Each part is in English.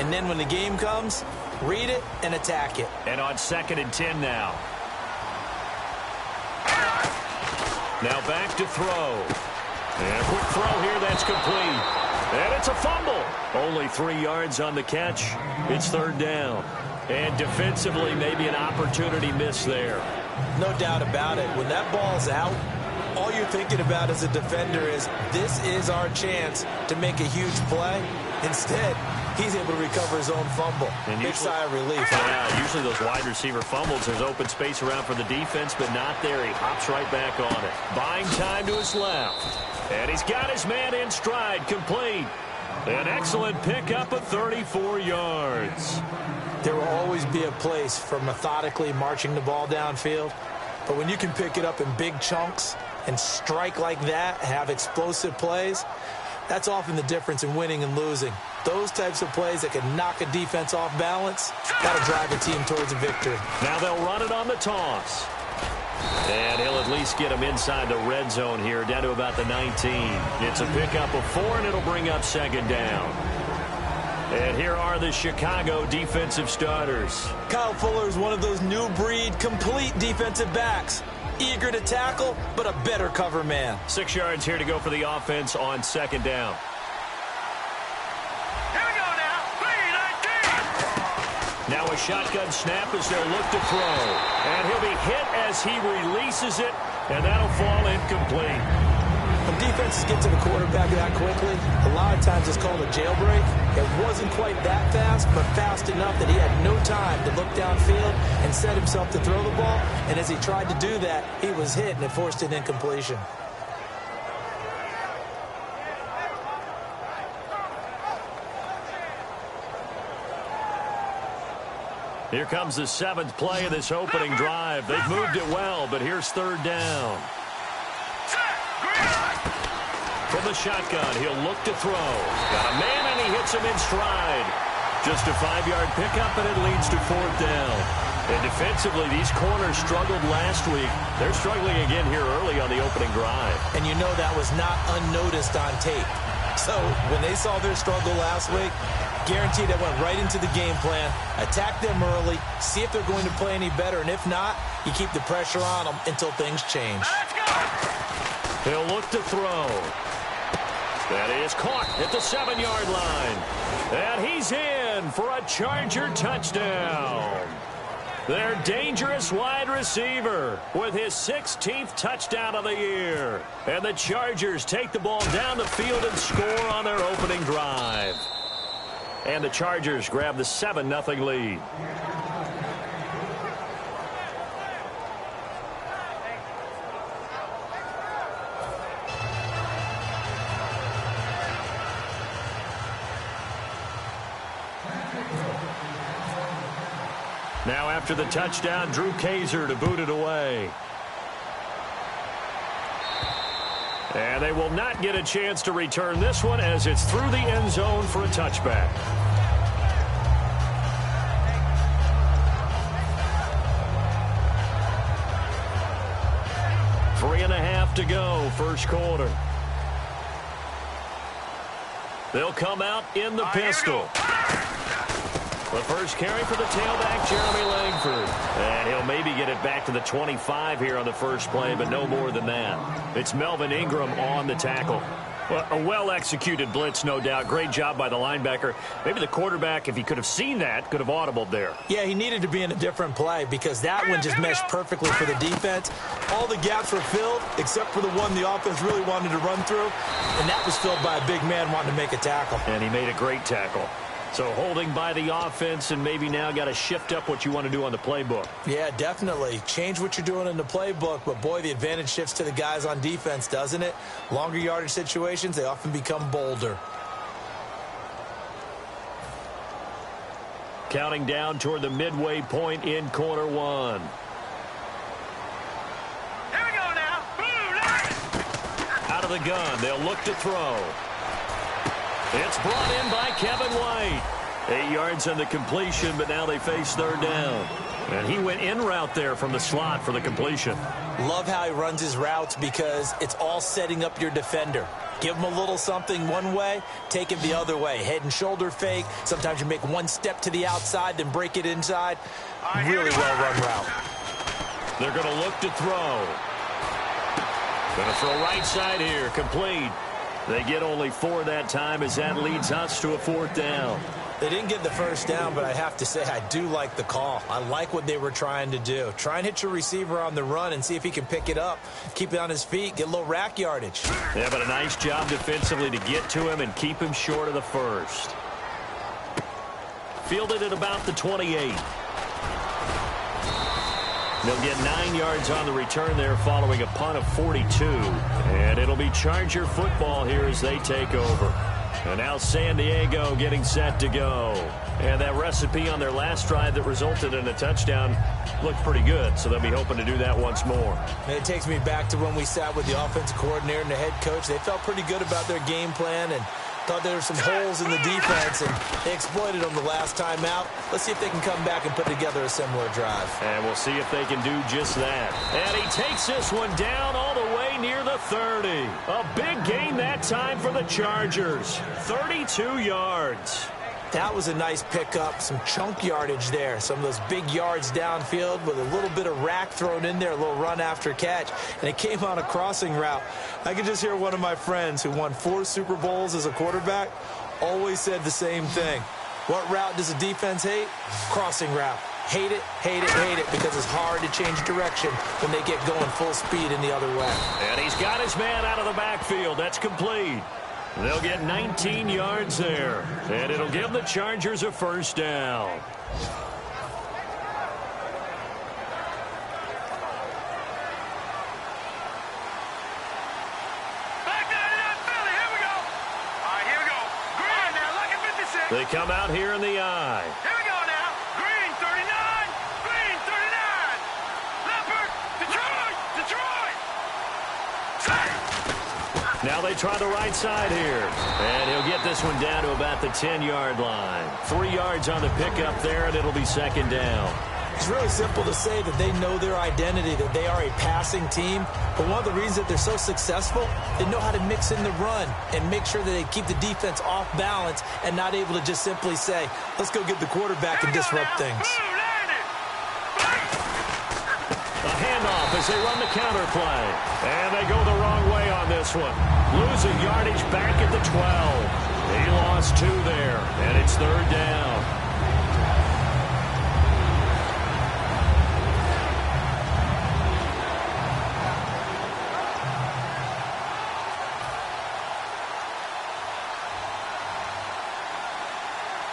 And then when the game comes, read it and attack it. And on 2nd and 10 now. Now back to throw. And a quick throw here, that's complete. And it's a fumble. Only 3 yards on the catch. It's 3rd down. And defensively, maybe an opportunity miss there. No doubt about it. When that ball's out, all you're thinking about as a defender is, this is our chance to make a huge play. Instead, he's able to recover his own fumble. And big sigh of relief. Yeah, usually those wide receiver fumbles, there's open space around for the defense, but not there. He hops right back on it. Buying time to his left. And he's got his man in stride, complete. An excellent pickup of 34 yards. There will always be a place for methodically marching the ball downfield. But when you can pick it up in big chunks and strike like that, have explosive plays, that's often the difference in winning and losing. Those types of plays that can knock a defense off balance, that'll drive a team towards a victory. Now they'll run it on the toss. And he'll at least get him inside the red zone here, down to about the 19. It's a pickup of 4, and it'll bring up 2nd down. And here are the Chicago defensive starters. Kyle Fuller is one of those new breed, complete defensive backs. Eager to tackle, but a better cover man. 6 yards here to go for the offense on 2nd down. Here we go now. 3-19. Now a shotgun snap as they'll look to throw. And he'll be hit as he releases it, and that'll fall incomplete. When defenses get to the quarterback that quickly, a lot of times it's called a jailbreak. It wasn't quite that fast, but fast enough that he had no time to look downfield and set himself to throw the ball. And as he tried to do that, he was hit, and it forced an incompletion. Here comes the 7th play of this opening drive. They've moved it well, but here's 3rd down. From the shotgun, he'll look to throw. Got a man, and he hits him in stride. Just a 5-yard pickup, and it leads to 4th down. And defensively, these corners struggled last week. They're struggling again here early on the opening drive. And you know that was not unnoticed on tape. So when they saw their struggle last week, guaranteed that went right into the game plan. Attack them early, see if they're going to play any better, and if not, you keep the pressure on them until things change. He'll look to throw. That is caught at the 7-yard line. And he's in for a Charger touchdown. Their dangerous wide receiver with his 16th touchdown of the year. And the Chargers take the ball down the field and score on their opening drive. And the Chargers grab the 7-0 lead. Now after the touchdown, Drew Kaiser to boot it away. And they will not get a chance to return this one as it's through the end zone for a touchback. Three and a half to go, first quarter. They'll come out in the pistol. The first carry for the tailback, Jeremy Langford. And he'll maybe get it back to the 25 here on the first play, but no more than that. It's Melvin Ingram on the tackle. Well, a well-executed blitz, no doubt. Great job by the linebacker. Maybe the quarterback, if he could have seen that, could have audibled there. Yeah, he needed to be in a different play because that one just meshed perfectly for the defense. All the gaps were filled except for the one the offense really wanted to run through, and that was filled by a big man wanting to make a tackle. And he made a great tackle. So holding by the offense, and maybe now got to shift up what you want to do on the playbook. Yeah, definitely. Change what you're doing in the playbook, but boy, the advantage shifts to the guys on defense, doesn't it? Longer yardage situations, they often become bolder. Counting down toward the midway point in quarter one. Here we go now. Out of the gun, they'll look to throw. It's brought in by Kevin White. 8 yards on the completion, but now they face third down. And he went in route there from the slot for the completion. Love how he runs his routes because it's all setting up your defender. Give them a little something one way, take it the other way. Head and shoulder fake. Sometimes you make one step to the outside, then break it inside. Really well-run route. They're going to look to throw. Going to throw right side here, complete. They get only 4 that time as that leads us to a 4th down. They didn't get the first down, but I have to say I do like the call. I like what they were trying to do. Try and hit your receiver on the run and see if he can pick it up, keep it on his feet, get a little rack yardage. Yeah, but a nice job defensively to get to him and keep him short of the first. Fielded at about the 28. They'll get 9 yards on the return there following a punt of 42. And it'll be Charger football here as they take over. And now San Diego getting set to go. And that recipe on their last drive that resulted in a touchdown looked pretty good, so they'll be hoping to do that once more. And it takes me back to when we sat with the offensive coordinator and the head coach. They felt pretty good about their game plan and thought there were some holes in the defense, and they exploited them the last time out. Let's see if they can come back and put together a similar drive. And we'll see if they can do just that. And he takes this one down all the way near the 30. A big gain that time for the Chargers. 32 yards. That was a nice pickup, some chunk yardage there. Some of those big yards downfield with a little bit of rack thrown in there, a little run after catch. And it came on a crossing route. I could just hear one of my friends who won 4 Super Bowls as a quarterback always said the same thing. What route does a defense hate? Crossing route. Hate it, hate it, hate it, because it's hard to change direction when they get going full speed in the other way. And he's got his man out of the backfield. That's complete. They'll get 19 yards there, and it'll give the Chargers a first down. They come out here in the eye. Here we go now. Green 39. Green 39. Leopard. Detroit. Now they try the right side here. And he'll get this one down to about the 10-yard line. 3 yards on the pickup there, and it'll be second down. It's really simple to say that they know their identity, that they are a passing team. But one of the reasons that they're so successful, they know how to mix in the run and make sure that they keep the defense off balance and not able to just simply say, let's go get the quarterback and disrupt things. A handoff as they run the counter play. And they go the wrong way on this one. Losing yardage back at the 12. He lost 2 there, and it's third down.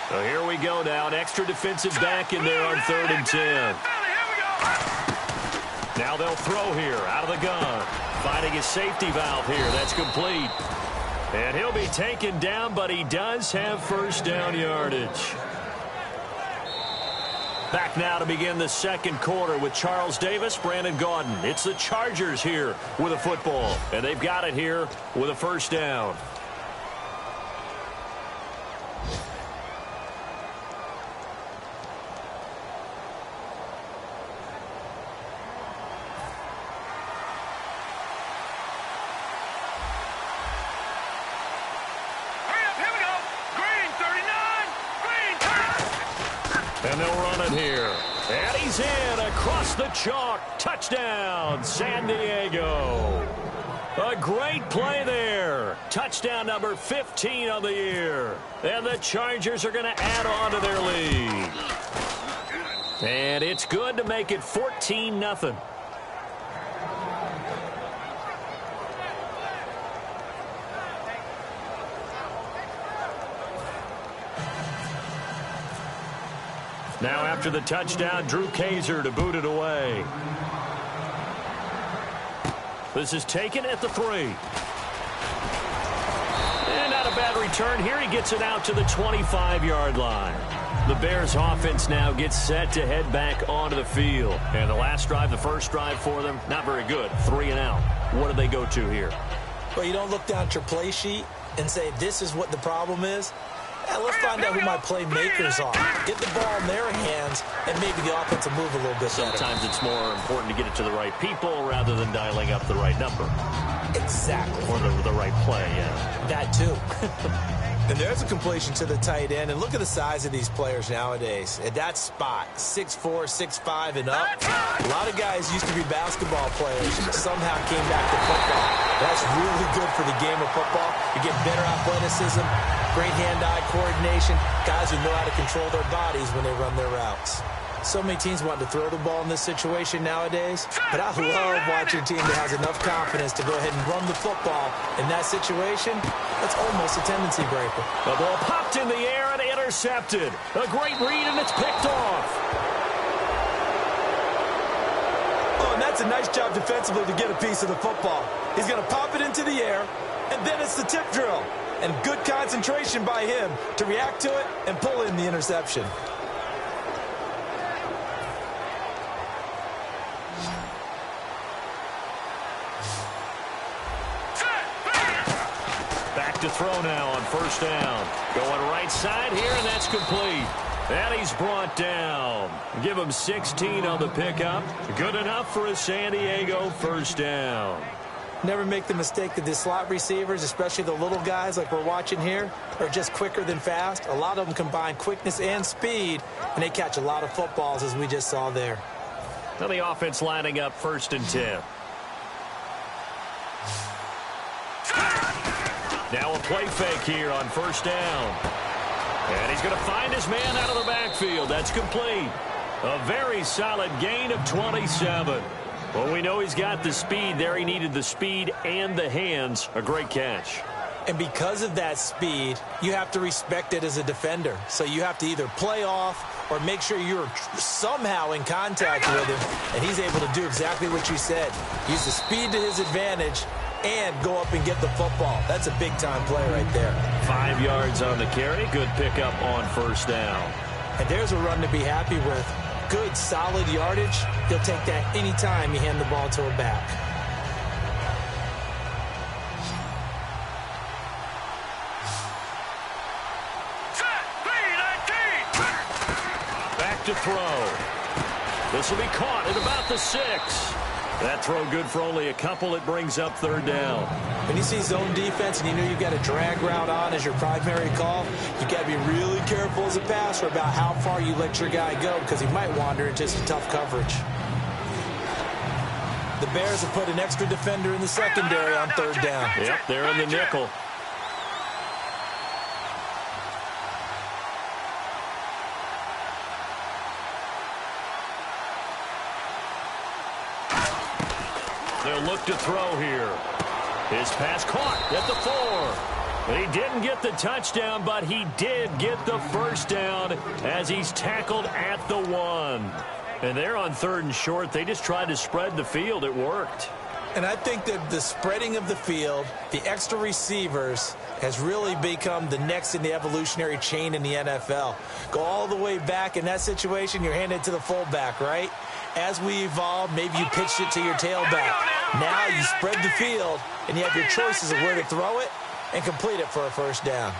So here we go now. An extra defensive back in there on 3rd and 10. Now they'll throw here out of the gun. Finding his safety valve here. That's complete. And he'll be taken down, but he does have first down yardage. Back now to begin the second quarter with Charles Davis, Brandon Gaudin. It's the Chargers here with a football. And they've got it here with a first down. And they'll run it here. And he's in across the chalk. Touchdown, San Diego. A great play there. Touchdown number 15 on the year. And the Chargers are going to add on to their lead. And it's good to make it 14-0. Now after the touchdown, Drew Kaiser to boot it away. This is taken at the 3. And not a bad return here. He gets it out to the 25-yard line. The Bears offense now gets set to head back onto the field. And the last drive, the first drive for them, not very good. 3 and out. What do they go to here? Well, you don't look down at your play sheet and say, this is what the problem is. Let's find out who my playmakers are. Get the ball in their hands, and maybe the offense will move a little bit better. Sometimes it's more important to get it to the right people rather than dialing up the right number. Exactly. Or the right play, yeah. That too. And there's a completion to the tight end. And look at the size of these players nowadays. At that spot, 6'4", 6'5", and up. A lot of guys used to be basketball players. Somehow came back to football. That's really good for the game of football. You get better athleticism, great hand-eye coordination, guys who know how to control their bodies when they run their routes. So many teams want to throw the ball in this situation nowadays, but I love watching a team that has enough confidence to go ahead and run the football in that situation. That's almost a tendency breaker. The ball popped in the air and intercepted. A great read, and it's picked off. Oh, and that's a nice job defensively to get a piece of the football. He's going to pop it into the air, and then it's the tip drill. And good concentration by him to react to it and pull in the interception. To throw now on first down. Going right side here, and that's complete. And he's brought down. Give him 16 on the pickup. Good enough for a San Diego first down. Never make the mistake that the slot receivers, especially the little guys like we're watching here, are just quicker than fast. A lot of them combine quickness and speed, and they catch a lot of footballs, as we just saw there. Now the offense lining up 1st and 10. Now a play fake here on first down. And he's going to find his man out of the backfield. That's complete. A very solid gain of 27. Well, we know he's got the speed there. He needed the speed and the hands. A great catch. And because of that speed, you have to respect it as a defender. So you have to either play off or make sure you're somehow in contact with him. And he's able to do exactly what you said. Use the speed to his advantage and go up and get the football. That's a big-time play right there. 5 yards on the carry. Good pickup on first down. And there's a run to be happy with. Good, solid yardage. He'll take that anytime you hand the ball to a back. Back to throw. This will be caught at about the 6. That throw good for only a couple. It brings up 3rd down. When you see zone defense and you know you've got a drag route on as your primary call, you've got to be really careful as a passer about how far you let your guy go because he might wander into some tough coverage. The Bears have put an extra defender in the secondary on 3rd down. Yep, they're in the nickel. They'll look to throw here. His pass caught at the 4. He didn't get the touchdown, but he did get the first down as he's tackled at the 1. And they're on 3rd and short. They just tried to spread the field. It worked. And I think that the spreading of the field, the extra receivers, has really become the next in the evolutionary chain in the NFL. Go all the way back in that situation, you're handed to the fullback, right? As we evolve, maybe you pitched it to your tailback. Now you spread the field, and you have your choices of where to throw it and complete it for a first down.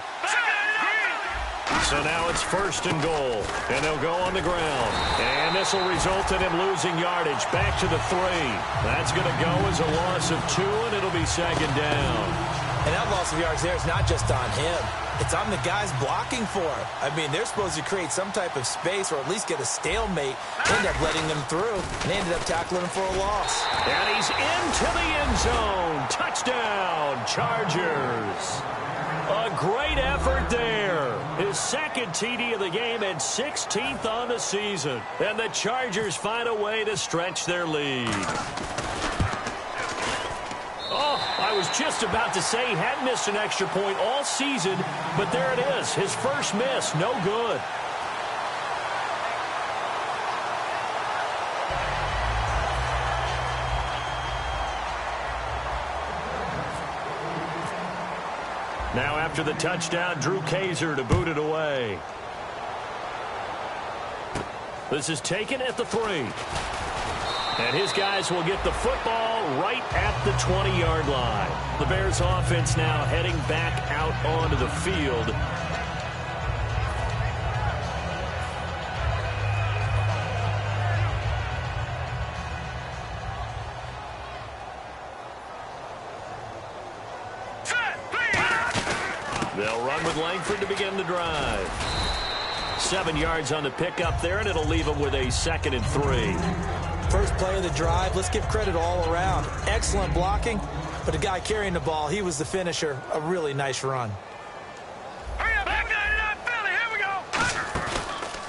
So now it's 1st and goal, and they'll go on the ground. And this will result in him losing yardage back to the 3. That's going to go as a loss of 2, and it'll be 2nd down. And that loss of yards there is not just on him. It's on the guys blocking for him. I mean, they're supposed to create some type of space or at least get a stalemate. They end up letting them through, and they ended up tackling him for a loss. And he's into the end zone. Touchdown, Chargers. A great effort there. His 2nd TD of the game and 16th on the season. And the Chargers find a way to stretch their lead. Oh, I was just about to say he hadn't missed an extra point all season, but there it is. His first miss, no good. Now after the touchdown, Drew Kaiser to boot it away. This is taken at the 3. And his guys will get the football right at the 20-yard line. The Bears offense now heading back out onto the field. They'll run with Langford to begin the drive. 7 yards on the pickup there, and it'll leave them with a 2nd and 3. First play of the drive, let's give credit all around. Excellent blocking, but the guy carrying the ball, he was the finisher. A really nice run. Hurry up, back 99 Philly, here we go.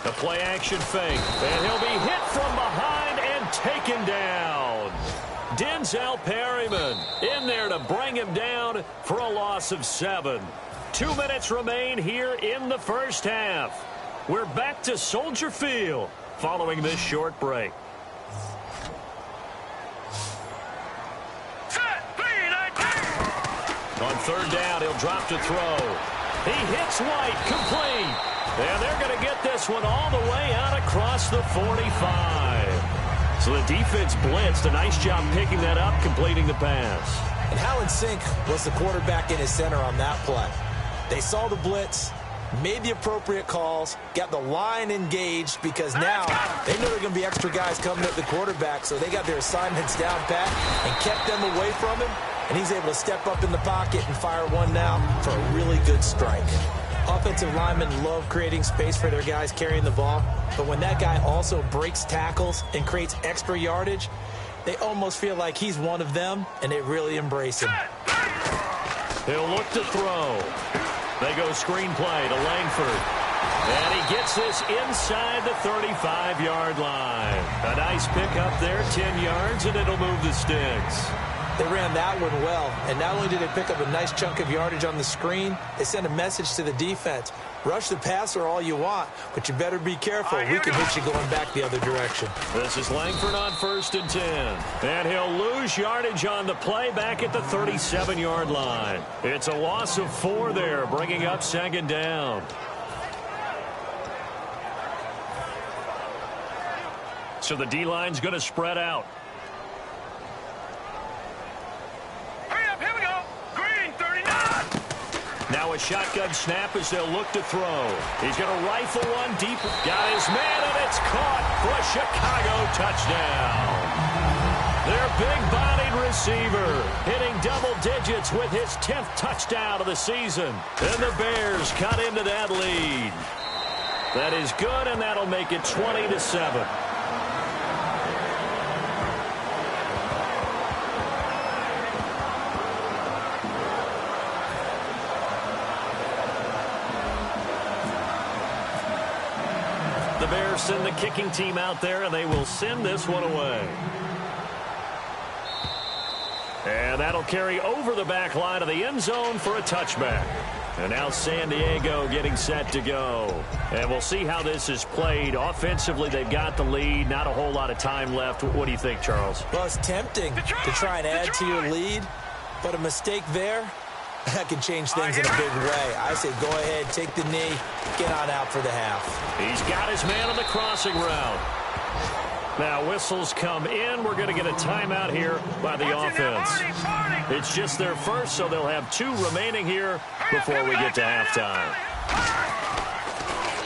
A play-action fake, and he'll be hit from behind and taken down. Denzel Perryman in there to bring him down for a loss of 7. 2 minutes remain here in the first half. We're back to Soldier Field following this short break. On 3rd down, he'll drop to throw. He hits White, complete. And they're going to get this one all the way out across the 45. So the defense blitzed. A nice job picking that up, completing the pass. And how in sync was the quarterback in his center on that play? They saw the blitz, made the appropriate calls, got the line engaged because now they know there are going to be extra guys coming at the quarterback, so they got their assignments down pat and kept them away from him. And he's able to step up in the pocket and fire one now for a really good strike. Offensive linemen love creating space for their guys carrying the ball, but when that guy also breaks tackles and creates extra yardage, they almost feel like he's one of them, and they really embrace him. He'll look to throw. They go screenplay to Langford. And he gets this inside the 35-yard line. A nice pickup there, 10 yards, and it'll move the sticks. They ran that one well, and not only did they pick up a nice chunk of yardage on the screen, they sent a message to the defense. Rush the passer all you want, but you better be careful. We can hit you going back the other direction. This is Langford on 1st and 10. And he'll lose yardage on the play back at the 37-yard line. It's a loss of 4 there, bringing up 2nd down. So the D-line's going to spread out. Now a shotgun snap as they'll look to throw. He's going to rifle one deep. Got his man, and it's caught for a Chicago touchdown. Their big-bodied receiver hitting double digits with his 10th touchdown of the season. And the Bears cut into that lead. That is good, and that'll make it 20-7. The Bears send the kicking team out there, and they will send this one away. And that'll carry over the back line of the end zone for a touchback. And now San Diego getting set to go. And we'll see how this is played. Offensively, they've got the lead. Not a whole lot of time left. What do you think, Charles? Well, it's tempting to try and add to your lead, but a mistake there, that can change things in a big way. I say go ahead, take the knee, get on out for the half. He's got his man on the crossing route. Now whistles come in. We're going to get a timeout here by the offense. It's just their first, so they'll have 2 remaining here before we get to halftime.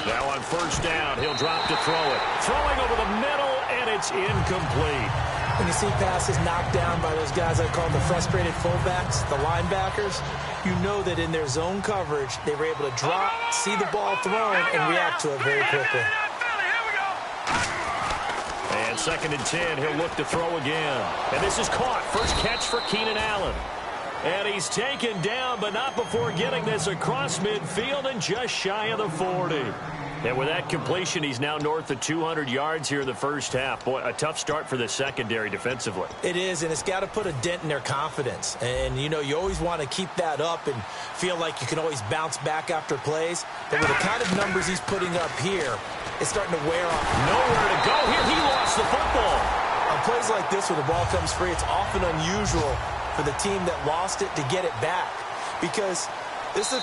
Now on 1st down, he'll drop to throw it. Throwing over the middle, and it's incomplete. When you see passes knocked down by those guys I call the frustrated fullbacks, the linebackers, you know that in their zone coverage, they were able to drop, see the ball thrown, and react to it very quickly. And 2nd and 10, he'll look to throw again. And this is caught. First catch for Keenan Allen. And he's taken down, but not before getting this across midfield and just shy of the 40. And with that completion, he's now north of 200 yards here in the first half. Boy, a tough start for the secondary defensively. It is, and it's got to put a dent in their confidence. And, you know, you always want to keep that up and feel like you can always bounce back after plays. But with the kind of numbers he's putting up here, it's starting to wear off. Nowhere to go here. He lost the football. On plays like this where the ball comes free, it's often unusual for the team that lost it to get it back. Because this is...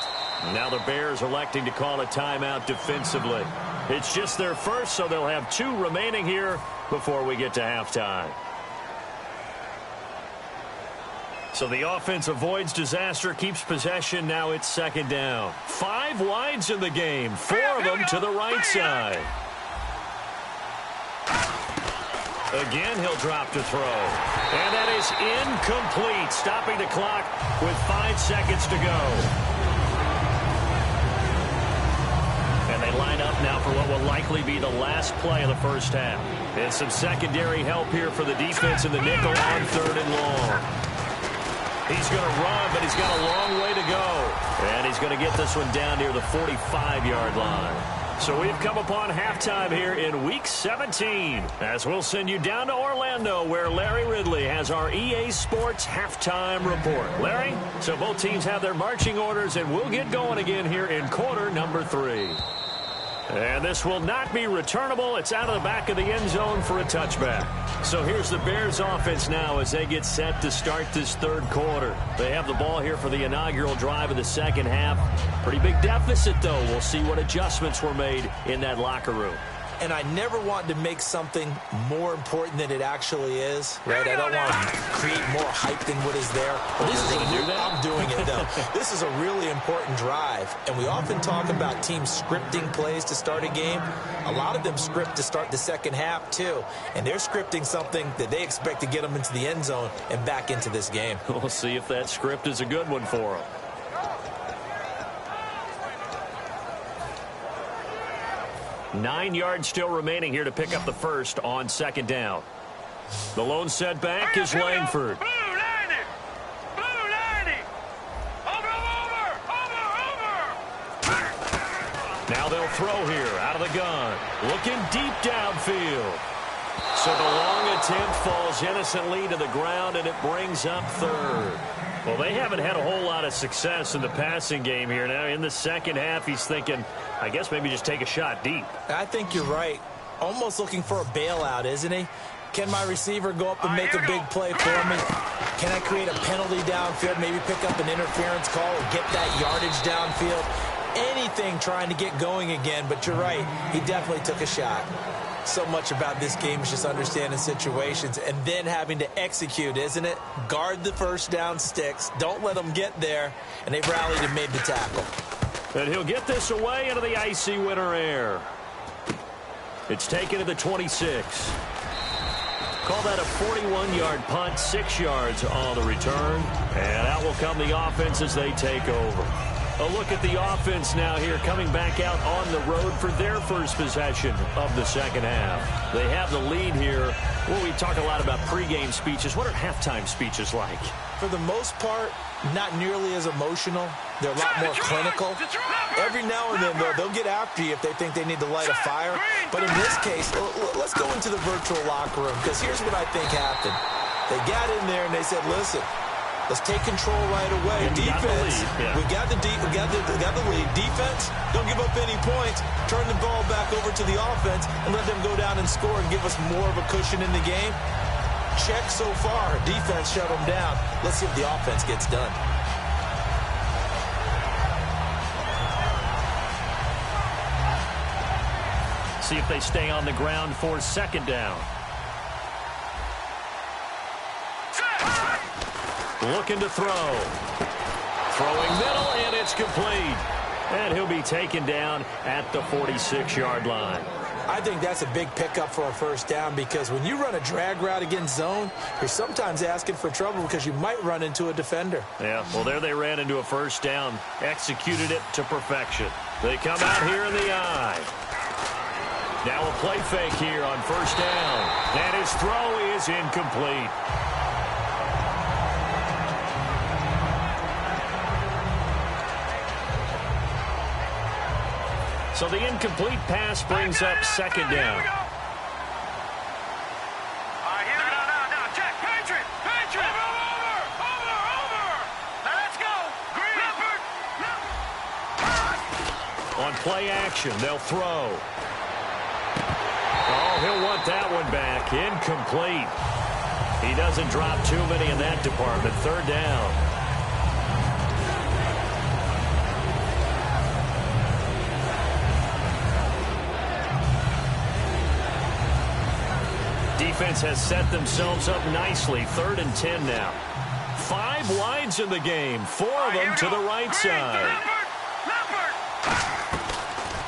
Now the Bears electing to call a timeout defensively. It's just their first, so they'll have 2 remaining here before we get to halftime. So the offense avoids disaster, keeps possession. Now it's 2nd down. 5 wides in the game, 4 of them to the right side. Again, he'll drop to throw. And that is incomplete, stopping the clock with 5 seconds to go. line up now for what will likely be the last play of the first half. And some secondary help here for the defense in the nickel on 3rd and long. He's going to run, but he's got a long way to go. And he's going to get this one down near the 45-yard line. So we've come upon halftime here in Week 17, as we'll send you down to Orlando, where Larry Ridley has our EA Sports halftime report. Larry, so both teams have their marching orders, and we'll get going again here in quarter number 3. And this will not be returnable. It's out of the back of the end zone for a touchback. So here's the Bears offense now as they get set to start this 3rd quarter. They have the ball here for the inaugural drive of the second half. Pretty big deficit, though. We'll see what adjustments were made in that locker room. And I never want to make something more important than it actually is, right? I don't want to create more hype than what is there. But this is going to do that? I'm doing it, though. This is a really important drive, and we often talk about teams scripting plays to start a game. A lot of them script to start the second half, too, and they're scripting something that they expect to get them into the end zone and back into this game. We'll see if that script is a good one for them. 9 yards still remaining here to pick up the first on 2nd down. The lone setback is Langford. Blue 90! Blue 90! Over! Now they'll throw here out of the gun. Looking deep downfield. So the long attempt falls innocently to the ground, and it brings up 3rd. Well, they haven't had a whole lot of success in the passing game here. Now, in the second half, he's thinking, I guess maybe just take a shot deep. I think you're right. Almost looking for a bailout, isn't he? Can my receiver go up and make a big play for me? Can I create a penalty downfield, maybe pick up an interference call or get that yardage downfield? Anything trying to get going again, but you're right. He definitely took a shot. So much about this game is just understanding situations and then having to execute, isn't it? Guard the first down sticks. Don't let them get there. And they've rallied and made the tackle. And he'll get this away into the icy winter air. It's taken to the 26. Call that a 41-yard punt, 6 yards on the return. And out will come the offense as they take over. A look at the offense now here, coming back out on the road for their first possession of the second half. They have the lead here. Well, we talk a lot about pregame speeches. What are halftime speeches like? For the most part, not nearly as emotional. They're a lot more clinical. Every now and then, though, they'll get after you if they think they need to light a fire. But in this case, let's go into the virtual locker room, because here's what I think happened. They got in there and they said, listen, let's take control right away. Defense, we got the lead. Defense, don't give up any points. Turn the ball back over to the offense and let them go down and score and give us more of a cushion in the game. Check so far. Defense shut them down. Let's see if the offense gets done. See if they stay on the ground for 2nd down. Looking to throw. Throwing middle, and it's complete. And he'll be taken down at the 46-yard line. I think that's a big pickup for a first down, because when you run a drag route against zone, you're sometimes asking for trouble because you might run into a defender. Yeah, well, there they ran into a first down, executed it to perfection. They come out here in the eye. Now a play fake here on first down. And his throw is incomplete. So the incomplete pass brings up 2nd down. All right, here we go. Now, check. Patriot. Over. Now, let's go. Green. Leopard. On play action, they'll throw. Oh, he'll want that one back. Incomplete. He doesn't drop too many in that department. 3rd down. Defense has set themselves up nicely. 3rd and 10 now. 5 wides in the game. 4 of them to the right side. Leopard.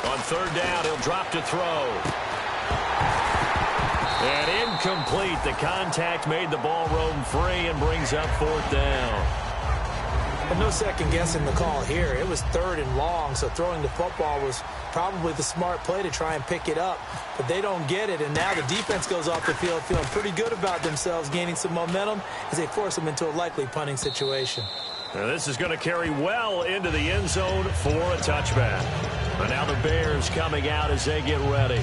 On 3rd down, he'll drop to throw. And incomplete. The contact made the ball roam free and brings up 4th down. Well, no second guessing the call here. It was 3rd and long, so throwing the football was probably the smart play to try and pick it up. But they don't get it, and now the defense goes off the field feeling pretty good about themselves, gaining some momentum as they force them into a likely punting situation. Now this is going to carry well into the end zone for a touchback. And now the Bears coming out as they get ready.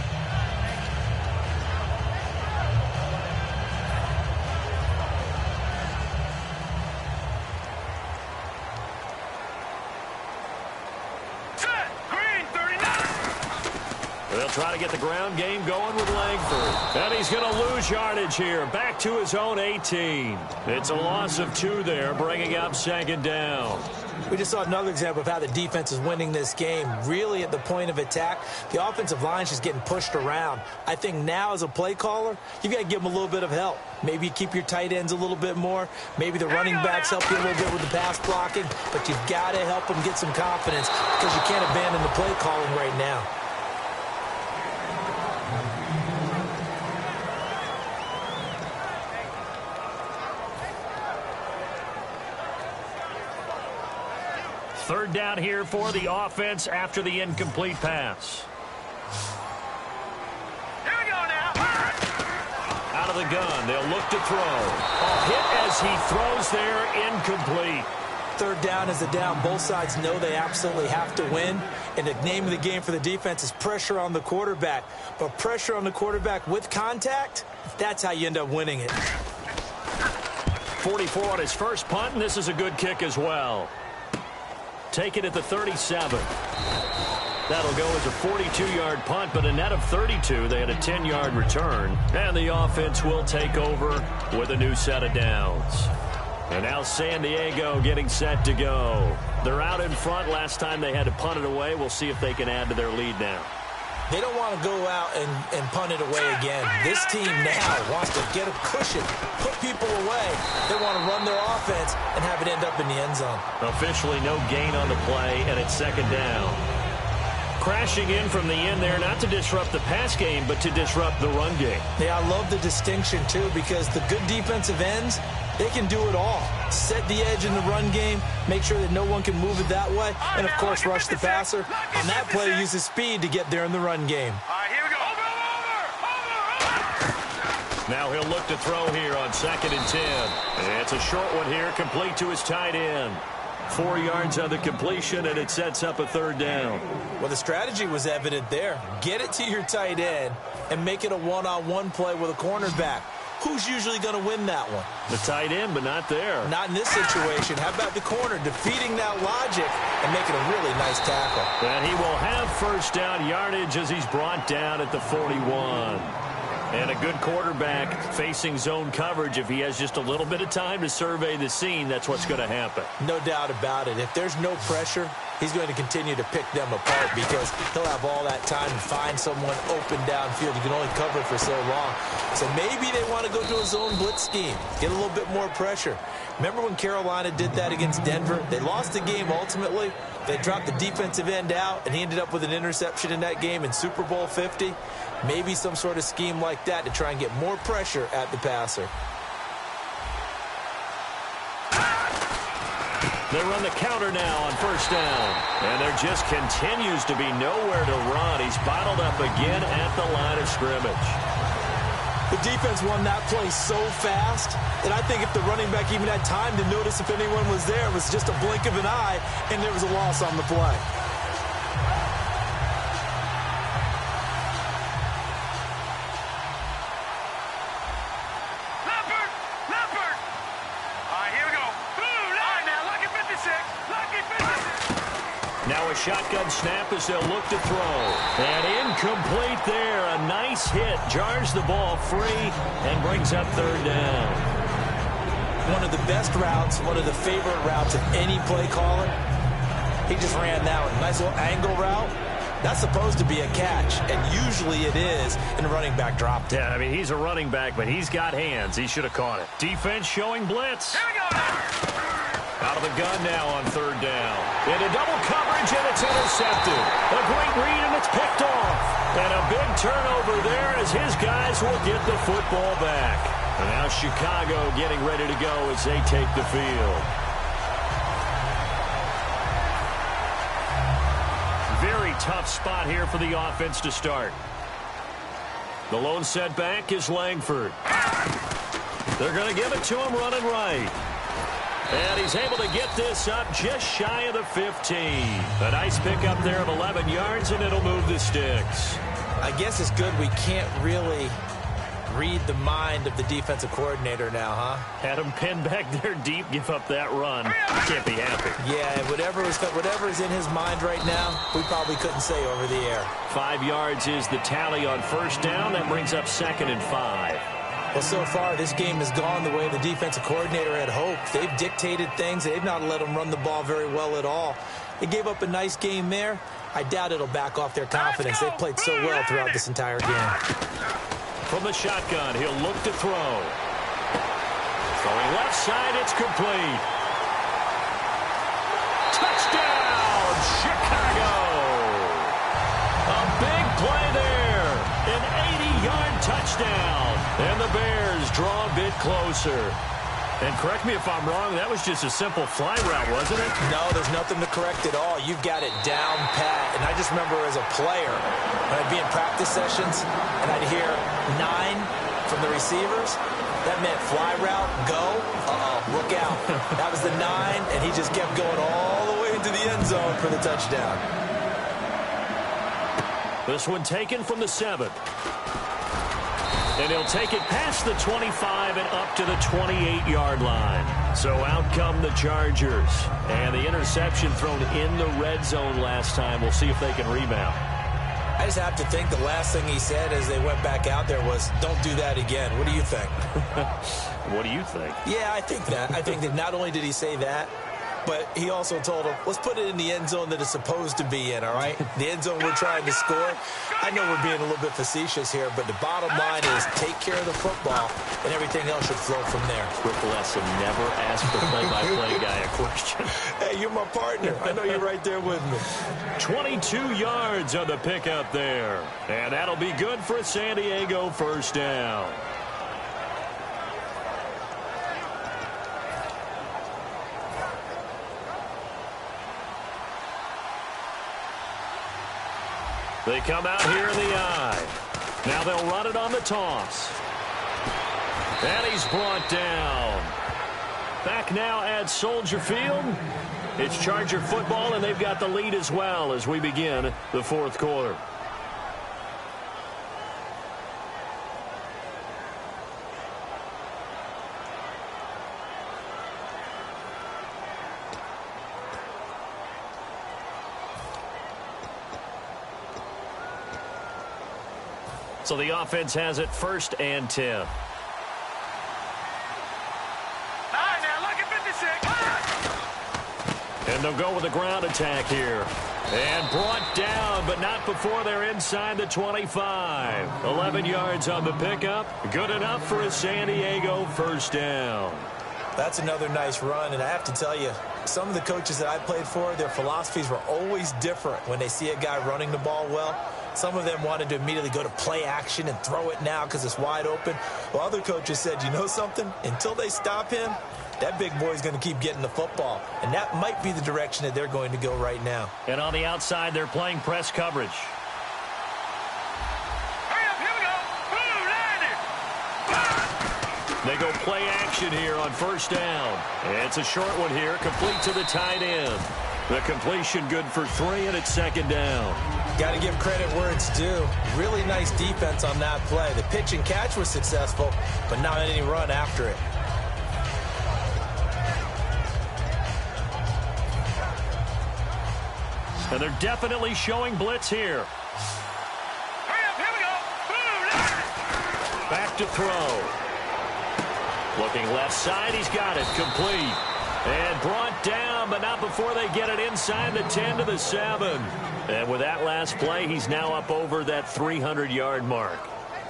They'll try to get the ground game going with Langford. And he's going to lose yardage here. Back to his own 18. It's a loss of 2 there, bringing up 2nd down. We just saw another example of how the defense is winning this game. Really at the point of attack, the offensive line is just getting pushed around. I think now as a play caller, you've got to give them a little bit of help. Maybe you keep your tight ends a little bit more. Maybe the running backs help you a little bit with the pass blocking. But you've got to help them get some confidence because you can't abandon the play calling right now. Third down here for the offense after the incomplete pass. Here we go now. Out of the gun, they'll look to throw. A hit as he throws there, incomplete. 3rd down is a down. Both sides know they absolutely have to win. And the name of the game for the defense is pressure on the quarterback. But pressure on the quarterback with contact, that's how you end up winning it. 44 on his first punt, and this is a good kick as well. Take it at the 37. That'll go as a 42-yard punt, but a net of 32. They had a 10-yard return. And the offense will take over with a new set of downs. And now San Diego getting set to go. They're out in front. Last time they had to punt it away. We'll see if they can add to their lead now. They don't want to go out and punt it away again. This team now wants to get a cushion, put people away. They want to run their offense and have it end up in the end zone. Officially no gain on the play, and it's 2nd down. Crashing in from the end there, not to disrupt the pass game, but to disrupt the run game. Yeah, I love the distinction, too, because the good defensive ends, they can do it all. Set the edge in the run game, make sure that no one can move it that way, and, of course, rush the passer. On that play, use his speed to get there in the run game. All right, here we go. Over. Now he'll look to throw here on 2nd and 10. And it's a short one here, complete to his tight end. 4 yards on the completion, and it sets up a 3rd down. Well, the strategy was evident there. Get it to your tight end and make it a one-on-one play with a cornerback. Who's usually going to win that one? The tight end, but not there. Not in this situation. How about the corner defeating that logic and making a really nice tackle? And he will have 1st down yardage as he's brought down at the 41. And a good quarterback facing zone coverage. If he has just a little bit of time to survey the scene, that's what's going to happen. No doubt about it. If there's no pressure, he's going to continue to pick them apart because he'll have all that time to find someone open downfield. You can only cover for so long. So maybe they want to go to a zone blitz scheme, get a little bit more pressure. Remember when Carolina did that against Denver? They lost the game ultimately. They dropped the defensive end out, and he ended up with an interception in that game in Super Bowl 50. Maybe some sort of scheme like that to try and get more pressure at the passer. They run the counter now on 1st down. And there just continues to be nowhere to run. He's bottled up again at the line of scrimmage. The defense won that play so fast that I think if the running back even had time to notice if anyone was there, it was just a blink of an eye, and there was a loss on the play. Now a shotgun snap as they'll look to throw. And incomplete there. A nice hit. Jars the ball free and brings up 3rd down. One of the best routes, one of the favorite routes of any play caller. He just ran that one. Nice little angle route. That's supposed to be a catch, and usually it is, and the running back dropped it. Yeah, I mean, he's a running back, but he's got hands. He should have caught it. Defense showing blitz. Here we go. Out of the gun now on 3rd down. Into double coverage, and it's intercepted. A great read, and it's picked off. And a big turnover there as his guys will get the football back. And now Chicago getting ready to go as they take the field. tough spot here for the offense to start. The lone setback is Langford. They're going to give it to him running right. And he's able to get this up just shy of the 15. A nice pickup there of 11 yards, and it'll move the sticks. I guess it's good we can't really read the mind of the defensive coordinator now, huh? Had him pinned back there deep, give up that run. Can't be happy. Yeah, whatever is in his mind right now, we probably couldn't say over the air. 5 yards is the tally on first down. That brings up 2nd and 5. Well, so far, this game has gone the way the defensive coordinator had hoped. They've dictated things. They've not let them run the ball very well at all. They gave up a nice game there. I doubt it'll back off their confidence. They've played so well throughout this entire game. From the shotgun, he'll look to throw. Throwing left side, it's complete. Touchdown, Chicago! A big play there. An 80-yard touchdown. And the Bears draw a bit closer. And correct me if I'm wrong, that was just a simple fly route, wasn't it? No, there's nothing to correct at all. You've got it down pat. And I just remember as a player, when I'd be in practice sessions, and I'd hear 9 from the receivers, that meant fly route, go, look out. That was the 9, and he just kept going all the way into the end zone for the touchdown. This one taken from the 7. And he'll take it past the 25 and up to the 28-yard line. So out come the Chargers. And the interception thrown in the red zone last time. We'll see if they can rebound. I just have to think the last thing he said as they went back out there was, don't do that again. What do you think? What do you think? Yeah, I think that. I think that not only did he say that, but he also told him, let's put it in the end zone that it's supposed to be in, all right? The end zone we're trying to score. I know we're being a little bit facetious here, but the bottom line is take care of the football, and everything else should flow from there. Quick lesson, never ask the play-by-play guy a question. Hey, you're my partner. I know you're right there with me. 22 yards on the pickup there. And that'll be good for a San Diego first down. They come out here in the eye. Now they'll run it on the toss. And he's brought down. Back now at Soldier Field. It's Charger football, and they've got the lead as well as we begin the fourth quarter. So the offense has it 1st and 10. All right, now look at 56. And they'll go with a ground attack here. And brought down, but not before they're inside the 25. 11 yards on the pickup. Good enough for a San Diego first down. That's another nice run, and I have to tell you, some of the coaches that I played for, their philosophies were always different when they see a guy running the ball well. Some of them wanted to immediately go to play action and throw it now because it's wide open. Well, other coaches said, you know something? Until they stop him, that big boy's going to keep getting the football. And that might be the direction that they're going to go right now. And on the outside, they're playing press coverage. Hurry up, here we go. Boom, 90. They go play action here on first down. It's a short one here, complete to the tight end. The completion good for 3, and it's 2nd down. Got to give credit where it's due. Really nice defense on that play. The pitch and catch was successful, but not any run after it. And they're definitely showing blitz here. Hurry up, here we go. Boom, 90. Back to throw. Looking left side, he's got it, complete. And brought down, but not before they get it inside the 10 to the 7. And with that last play, he's now up over that 300-yard mark.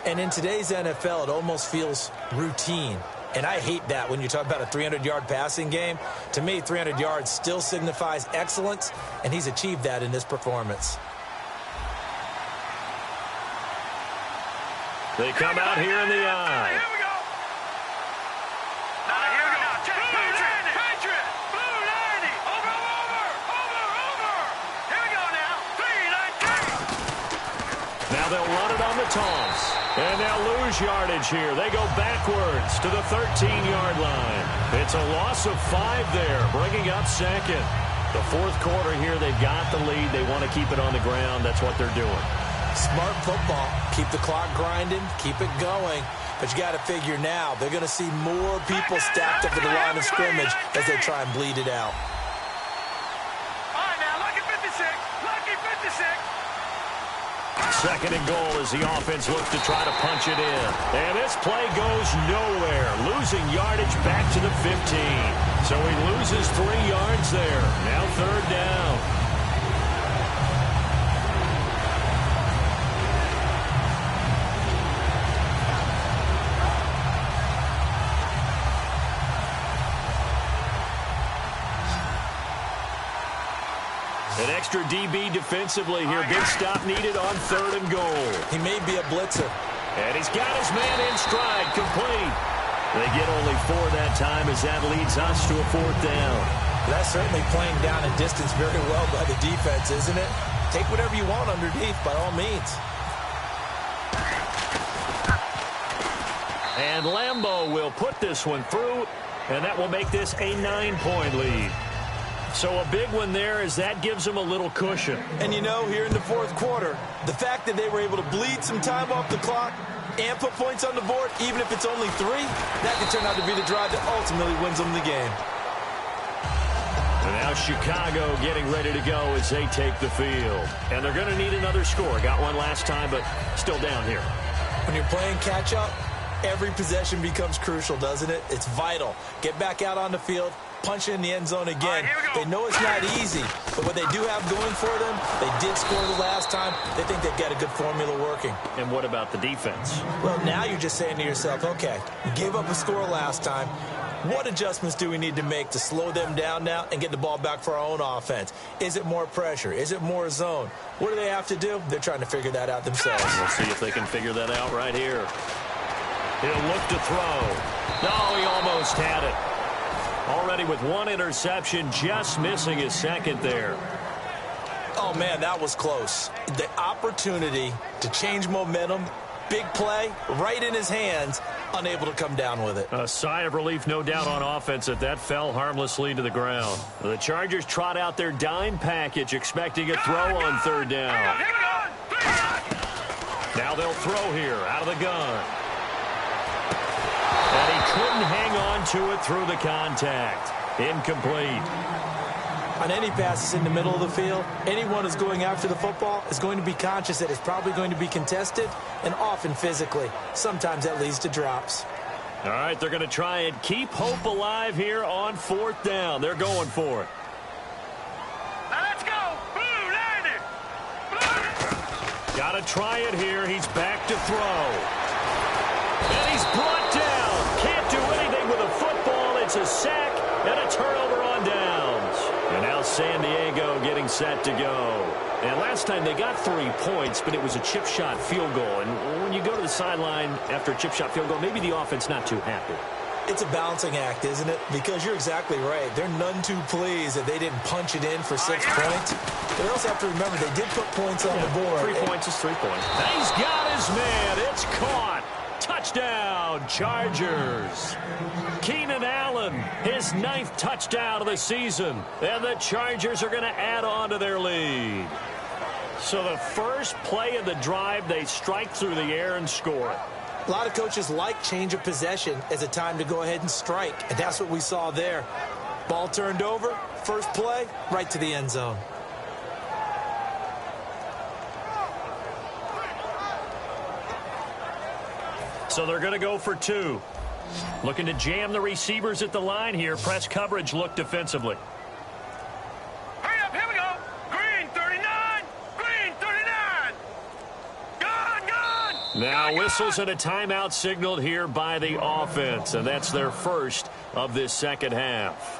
And in today's NFL, it almost feels routine. And I hate that when you talk about a 300-yard passing game. To me, 300 yards still signifies excellence, and he's achieved that in this performance. They come out here in the eye. Here we go. Now, here we go. Check. Patriot. Boom, 90. Over. Here we go now. 3, 19. toss. And they'll lose yardage here. They go backwards to the 13-yard line. It's a loss of 5 there, bringing up second. The fourth quarter here, they've got the lead. They want to keep it on the ground. That's what they're doing. Smart football. Keep the clock grinding. Keep it going. But you got to figure now, they're going to see more people stacked up at the line of scrimmage as they try and bleed it out. All right, now, lucky 56. Lucky 56. Second and goal as the offense looks to try to punch it in. And this play goes nowhere, losing yardage back to the 15. So he loses 3 yards there. Now third down. An extra DB defensively here. Big stop needed on third and goal. He may be a blitzer. And he's got his man in stride, complete. They get only 4 that time as that leads us to a fourth down. That's certainly playing down a distance very well by the defense, isn't it? Take whatever you want underneath, by all means. And Lambeau will put this one through, and that will make this a 9-point lead. So a big one there as that gives them a little cushion. And you know, here in the fourth quarter, the fact that they were able to bleed some time off the clock and put points on the board, even if it's only 3, that could turn out to be the drive that ultimately wins them the game. And now Chicago getting ready to go as they take the field. And they're going to need another score. Got one last time, but still down here. When you're playing catch-up, every possession becomes crucial, doesn't it? It's vital. Get back out on the field. Punch in the end zone again. They know it's not easy, but what they do have going for them, they did score the last time. They think they've got a good formula working. And what about the defense? Well, now you're just saying to yourself, okay, you gave up a score last time. What adjustments do we need to make to slow them down now and get the ball back for our own offense? Is it more pressure? Is it more zone? What do they have to do? They're trying to figure that out themselves. We'll see if they can figure that out right here. He'll look to throw. No, he almost had it. Already with 1 interception, just missing his second there. Oh, man, that was close. The opportunity to change momentum, big play, right in his hands, unable to come down with it. A sigh of relief, no doubt, on offense that fell harmlessly to the ground. The Chargers trot out their dime package, expecting a throw on third down. Now they'll throw here out of the gun. And he couldn't hang on to it through the contact. Incomplete. On any passes in the middle of the field, anyone who's going after the football is going to be conscious that it's probably going to be contested and often physically. Sometimes that leads to drops. All right, they're going to try and keep hope alive here on fourth down. They're going for it. Now let's go. Blue, Niner. Blue. Got to try it here. He's back to throw. And he's brought down. Can't do anything with a football. It's a sack and a turnover on downs. And now San Diego getting set to go. And last time they got 3 points, but it was a chip shot field goal. And when you go to the sideline after a chip shot field goal, maybe the offense not too happy. It's a balancing act, isn't it? Because you're exactly right. They're none too pleased that they didn't punch it in for 6 points. But they also have to remember they did put points on the board. 3 points is 3 points. He's got his man. It's caught. Touchdown, Chargers. Keenan Allen, his 9th touchdown of the season. And the Chargers are going to add on to their lead. So the first play of the drive, they strike through the air and score. A lot of coaches like change of possession as a time to go ahead and strike. And that's what we saw there. Ball turned over, first play, right to the end zone. So they're going to go for 2. Looking to jam the receivers at the line here. Press coverage look defensively. Hurry up, here we go. Green 39. Green 39. Gone. Now whistles and a timeout signaled here by the offense. And that's their first of this second half.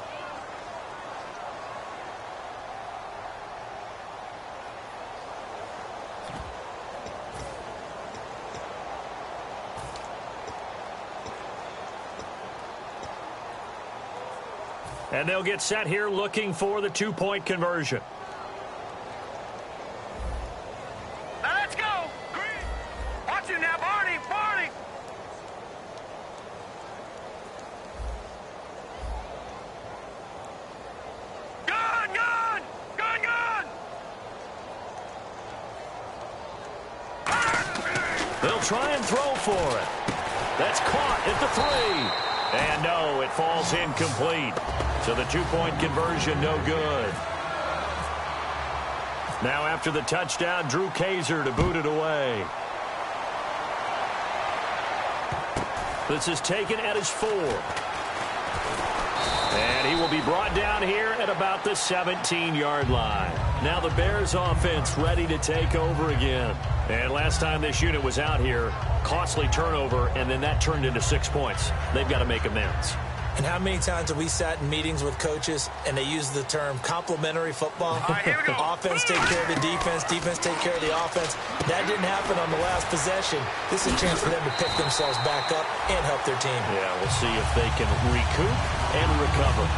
And they'll get set here looking for the 2-point conversion. Now let's go. Green. Watch They'll try and throw for it. That's caught at the 3. And no, it falls incomplete. So the 2-point conversion, no good. Now after the touchdown, Drew Kaiser to boot it away. This is taken at his 4. And he will be brought down here at about the 17-yard line. Now the Bears offense ready to take over again. And last time this unit was out here, costly turnover, and then that turned into 6 points. They've got to make amends. And how many times have we sat in meetings with coaches and they use the term complementary football? Right, here we go. Offense take care of the defense, defense take care of the offense. That didn't happen on the last possession. This is a chance for them to pick themselves back up and help their team. Yeah, we'll see if they can recoup and recover.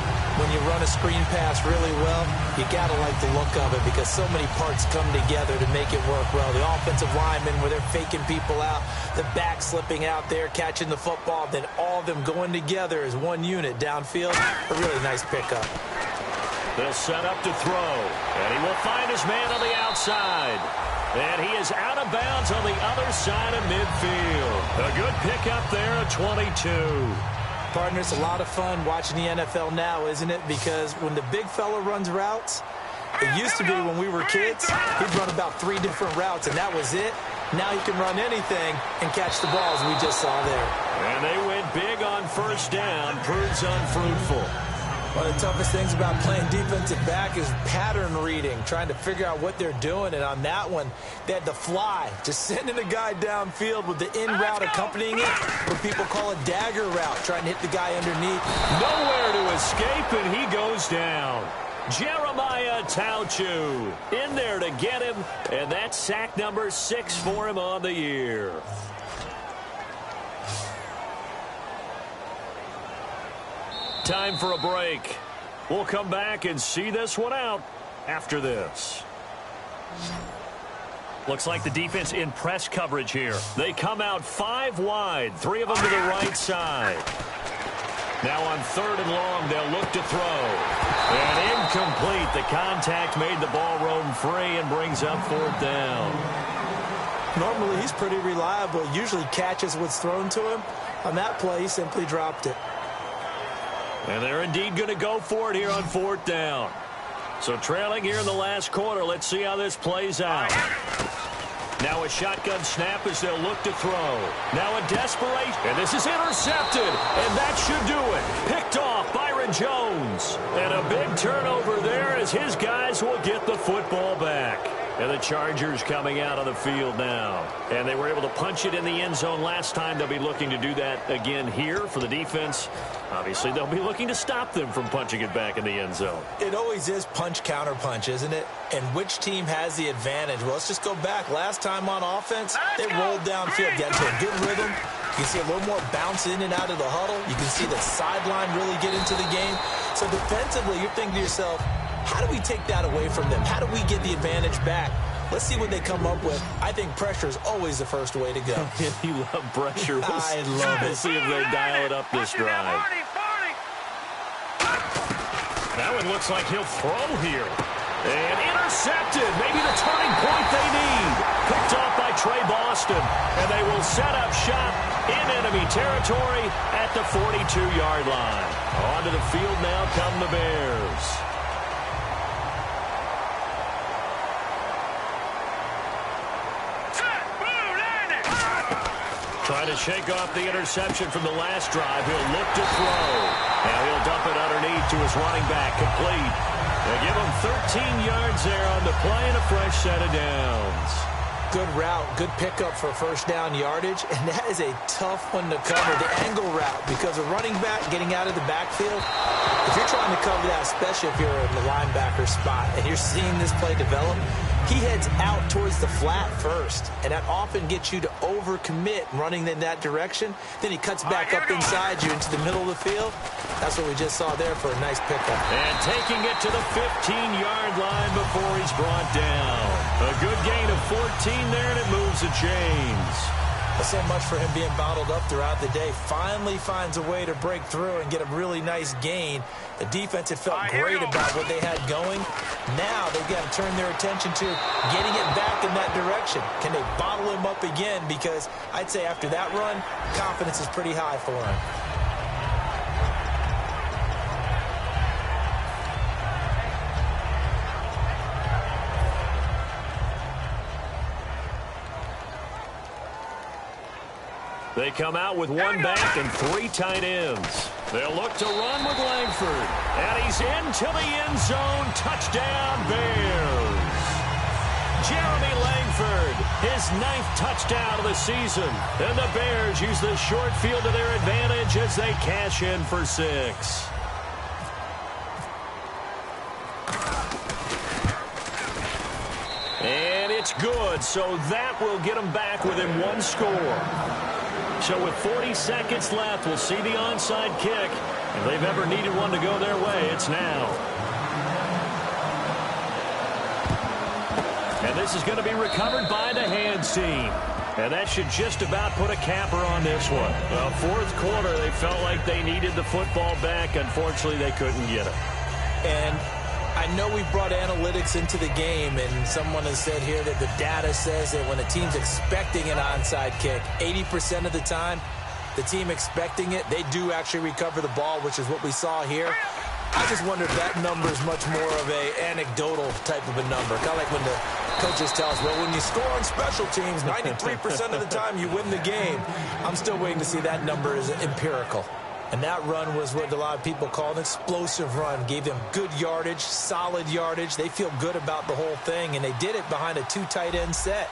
When you run a screen pass really well, you got to like the look of it because so many parts come together to make it work well. The offensive linemen where they're faking people out, the back slipping out there, catching the football, then all of them going together as one unit downfield. A really nice pickup. They'll set up to throw, and he will find his man on the outside. And he is out of bounds on the other side of midfield. A good pickup there at 22. Partner, it's a lot of fun watching the NFL now, isn't it? Because when the big fella runs routes, it used to be when we were kids, he'd run about 3 different routes, and that was it. Now he can run anything and catch the balls we just saw there. And they went big on first down. Proves unfruitful. One of the toughest things about playing defensive back is pattern reading, trying to figure out what they're doing. And on that one, they had the fly, just sending a guy downfield with the in route accompanying it, what people call a dagger route, trying to hit the guy underneath. Nowhere to escape, and he goes down. Jeremiah Tauchu in there to get him, and that's sack number 6 for him on the year. Time for a break. We'll come back and see this one out after this. Looks like the defense in press coverage here. They come out 5 wide, 3 of them to the right side. Now on 3rd and long, they'll look to throw. And incomplete. The contact made the ball roam free and brings up 4th down. Normally, he's pretty reliable. Usually catches what's thrown to him. On that play, he simply dropped it. And they're indeed going to go for it here on 4th down. So trailing here in the last quarter. Let's see how this plays out. Now a shotgun snap as they'll look to throw. Now a desperation. And this is intercepted. And that should do it. Picked off Byron Jones. And a big turnover there as his guys will get the football back. And the Chargers coming out on the field now. And they were able to punch it in the end zone last time. They'll be looking to do that again here for the defense. Obviously, they'll be looking to stop them from punching it back in the end zone. It always is punch, counter punch, isn't it? And which team has the advantage? Well, let's just go back. Last time on offense, they rolled downfield, got into a good rhythm. You can see a little more bounce in and out of the huddle. You can see the sideline really get into the game. So defensively, you're thinking to yourself, how do we take that away from them? How do we get the advantage back? Let's see what they come up with. I think pressure is always the first way to go. You love pressure. I love it. We'll see if they dial it up this drive. That one looks like he'll throw here. And intercepted. Maybe the turning point they need. Picked off by Trey Boston. And they will set up shop in enemy territory at the 42-yard line. Onto the field now come the Bears. Trying to shake off the interception from the last drive. He'll look to throw. Now he'll dump it underneath to his running back. Complete. They give him 13 yards there on the play and a fresh set of downs. Good route, good pickup for first down yardage, and that is a tough one to cover, the angle route, because a running back getting out of the backfield, if you're trying to cover that, especially if you're in the linebacker spot, and you're seeing this play develop, he heads out towards the flat first, and that often gets you to overcommit running in that direction. Then he cuts back up inside you into the middle of the field. That's what we just saw there for a nice pickup. And taking it to the 15-yard line before he's brought down. A good gain of 14 there, and it moves the chains. Well, so much for him being bottled up throughout the day. Finally finds a way to break through and get a really nice gain. The defense had felt great about what they had going. Now they've got to turn their attention to getting it back in that direction. Can they bottle him up again? Because I'd say after that run, confidence is pretty high for him. They come out with one back and 3 tight ends. They'll look to run with Langford. And he's into the end zone. Touchdown, Bears. Jeremy Langford, his 9th touchdown of the season. And the Bears use the short field to their advantage as they cash in for 6. And it's good, so that will get them back within 1 score. So with 40 seconds left, we'll see the onside kick. If they've ever needed one to go their way, it's now. And this is going to be recovered by the hands team. And that should just about put a capper on this one. Well, 4th quarter, they felt like they needed the football back. Unfortunately, they couldn't get it. And I know we brought analytics into the game, and someone has said here that the data says that when a team's expecting an onside kick, 80% of the time, the team expecting it, they do actually recover the ball, which is what we saw here. I just wonder if that number is much more of a anecdotal type of a number. Kind of like when the coaches tell us, well, when you score on special teams, 93% of the time you win the game. I'm still waiting to see that number is empirical. And that run was what a lot of people call an explosive run. Gave them good yardage, solid yardage. They feel good about the whole thing, and they did it behind a 2 tight end set.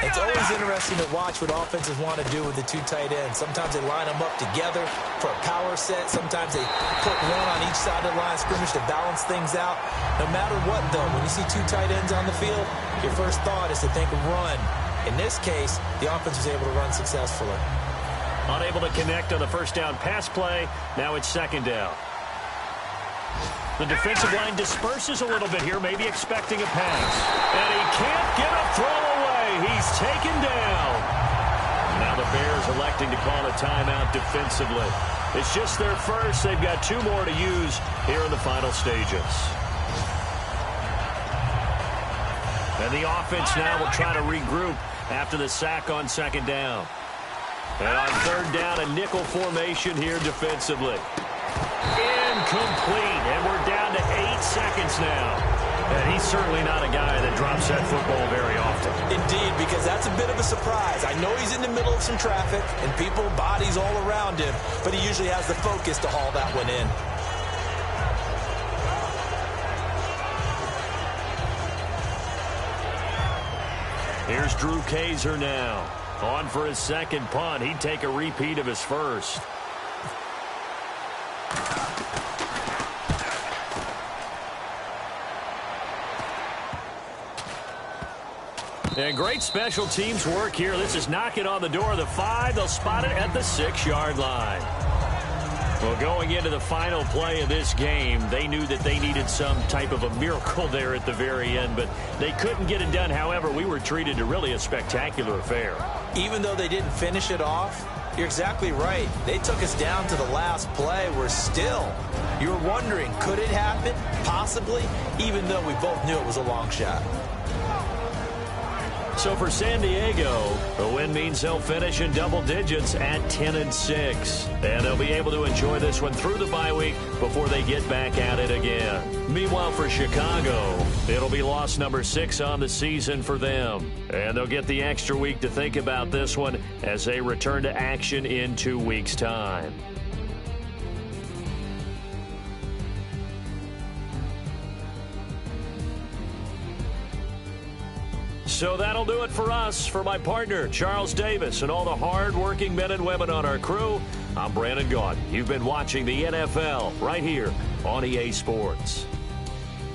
It's always interesting to watch what offenses want to do with the 2 tight ends. Sometimes they line them up together for a power set. Sometimes they put one on each side of the line of scrimmage to balance things out. No matter what, though, when you see 2 tight ends on the field, your first thought is to think run. In this case, the offense was able to run successfully. Unable to connect on the first down pass play. Now it's 2nd down. The defensive line disperses a little bit here, maybe expecting a pass. And he can't get a throw away. He's taken down. Now the Bears electing to call a timeout defensively. It's just their first. They've got 2 more to use here in the final stages. And the offense now will try to regroup after the sack on 2nd down. And on 3rd down, a nickel formation here defensively. Incomplete, and we're down to 8 seconds now. And he's certainly not a guy that drops that football very often. Indeed, because that's a bit of a surprise. I know he's in the middle of some traffic and people, bodies all around him, but he usually has the focus to haul that one in. Here's Drew Kaiser now. On for his 2nd punt. He'd take a repeat of his first. And great special teams work here. This is knocking on the door of the 5. They'll spot it at the 6-yard line. Well, going into the final play of this game, they knew that they needed some type of a miracle there at the very end, but they couldn't get it done. However, we were treated to really a spectacular affair. Even though they didn't finish it off, you're exactly right. They took us down to the last play. We're still, you were wondering, could it happen? Possibly, even though we both knew it was a long shot. So for San Diego, the win means they'll finish in double digits at 10-6. And they'll be able to enjoy this one through the bye week before they get back at it again. Meanwhile, for Chicago, it'll be loss number 6 on the season for them. And they'll get the extra week to think about this one as they return to action in 2 weeks' time. So that'll do it for us. For my partner, Charles Davis, and all the hard-working men and women on our crew, I'm Brandon Gaudin. You've been watching the NFL right here on EA Sports.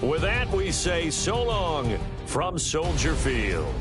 With that, we say so long from Soldier Field.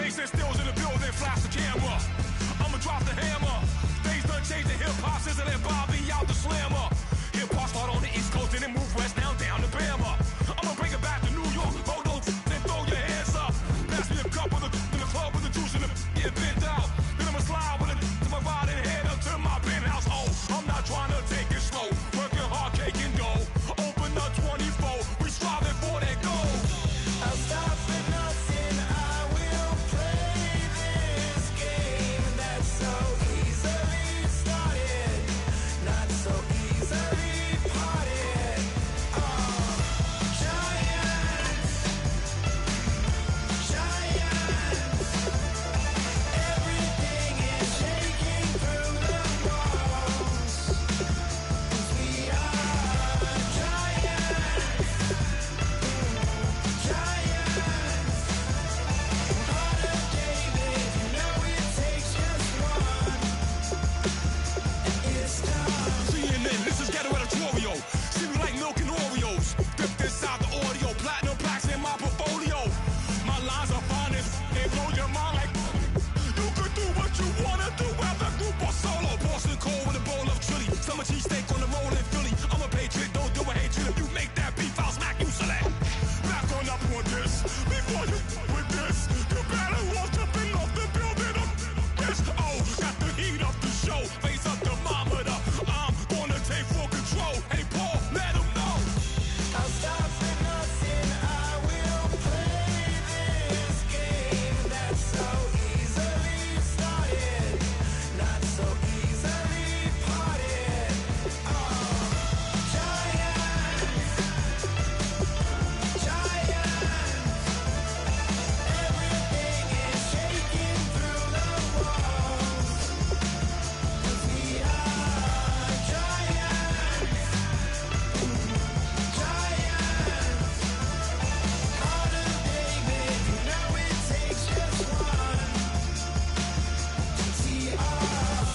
Mason stills in the building, flash the camera. I'ma drop the hammer. Things done changed the hip-hop, sizzling Bobby out the slammer. Hip-hop start on the East Coast and then move west now down to Bama. I'ma bring it back to New York, hold those and throw your hands up. Pass me a cup of the in the club with the juice and the get bent out. Then I'ma slide with it to my ride and head up to my penthouse. Oh, I'm not trying to take it slow, working hard, cake and dough. Open up 24, we striving for that goal. I'll stop at nothing, I will play this game that's so easily started, not so easily parted. Giants, everything is shaking through the walls, 'cause we are giants. Heart of David, you know it takes just one, and it's time. CNN, this is ghetto editorial. See me like milk and Oreos. Dipped inside the audio, platinum plaques in my portfolio. My lines are fine as they blow your mind like you could do what you wanna do, whether group or solo. Boston cold with a bowl of chili. Summer cheesesteak on the roll in Philly. I'm a patriot, don't do a hatred. If you make that beef, I'll smack you select. Back on up on this. Before you with this, you better walk jumping off the building of this. Oh, got the heat up the show. Face up thermometer. I'm gonna take full control. Hey Paul, let him know. I'll stop at nothing, I will play this game that's so easily started, not so easily parted. Giants, everything is shaking through the walls, 'cause we are giants. Heart of David, you know it takes just one to tee off.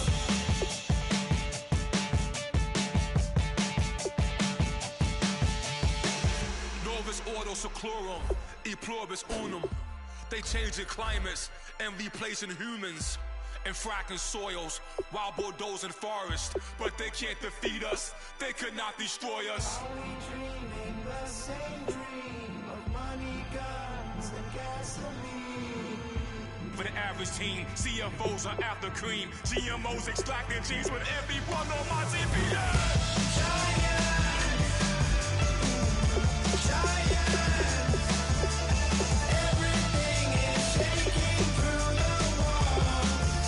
Novus ordo seclorum, e pluribus unum. They changing climates and replacing humans and fracking soils, wild bulldozing forests. But they can't defeat us, they could not destroy us. Are we dreaming the same dream of money, guns, and gasoline? For the average team, CFOs are after cream. GMOs extracting genes with everyone on my CPS. Everything is shaking through the walls,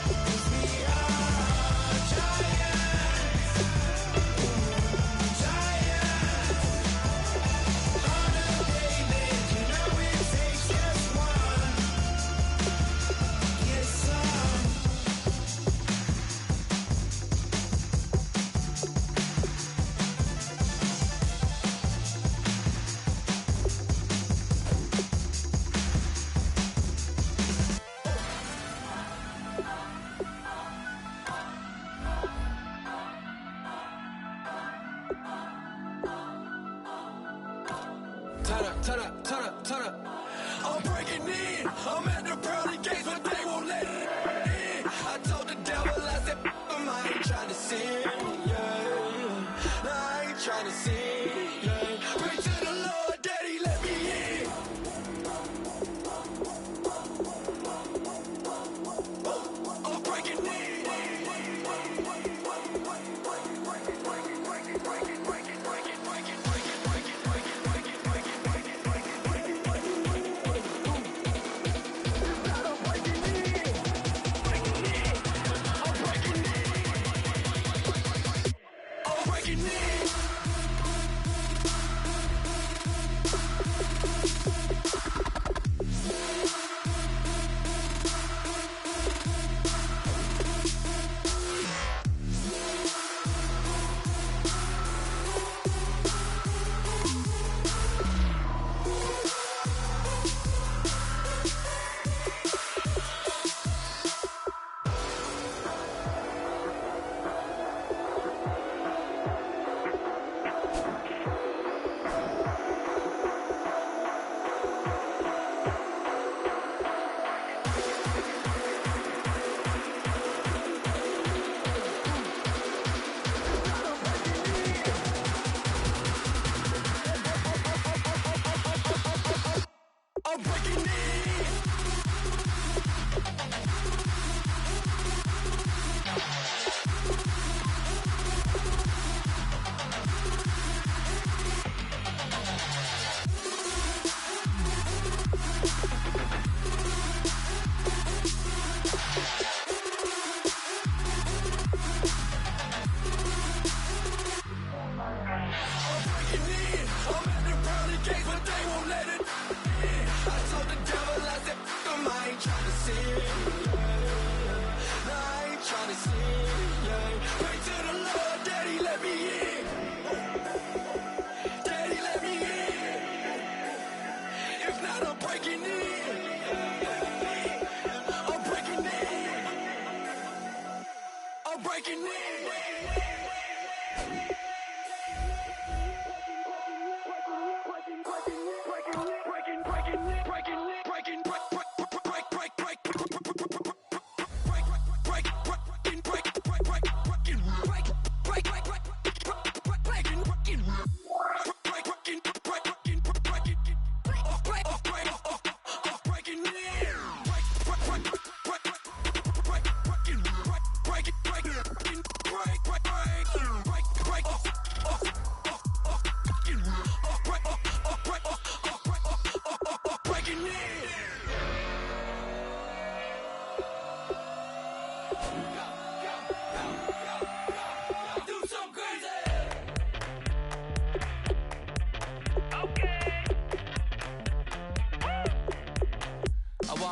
'cause we are giants. Heart of David, you know it takes just one. Get some. Turn up. I'm breaking in. I'm at the pearly gates, but they won't let it in. I told the devil, I said, I ain't trying to sin, yeah. No, I ain't trying to sin, yeah. Pray to the Lord, Daddy, let me in. I'm breaking in.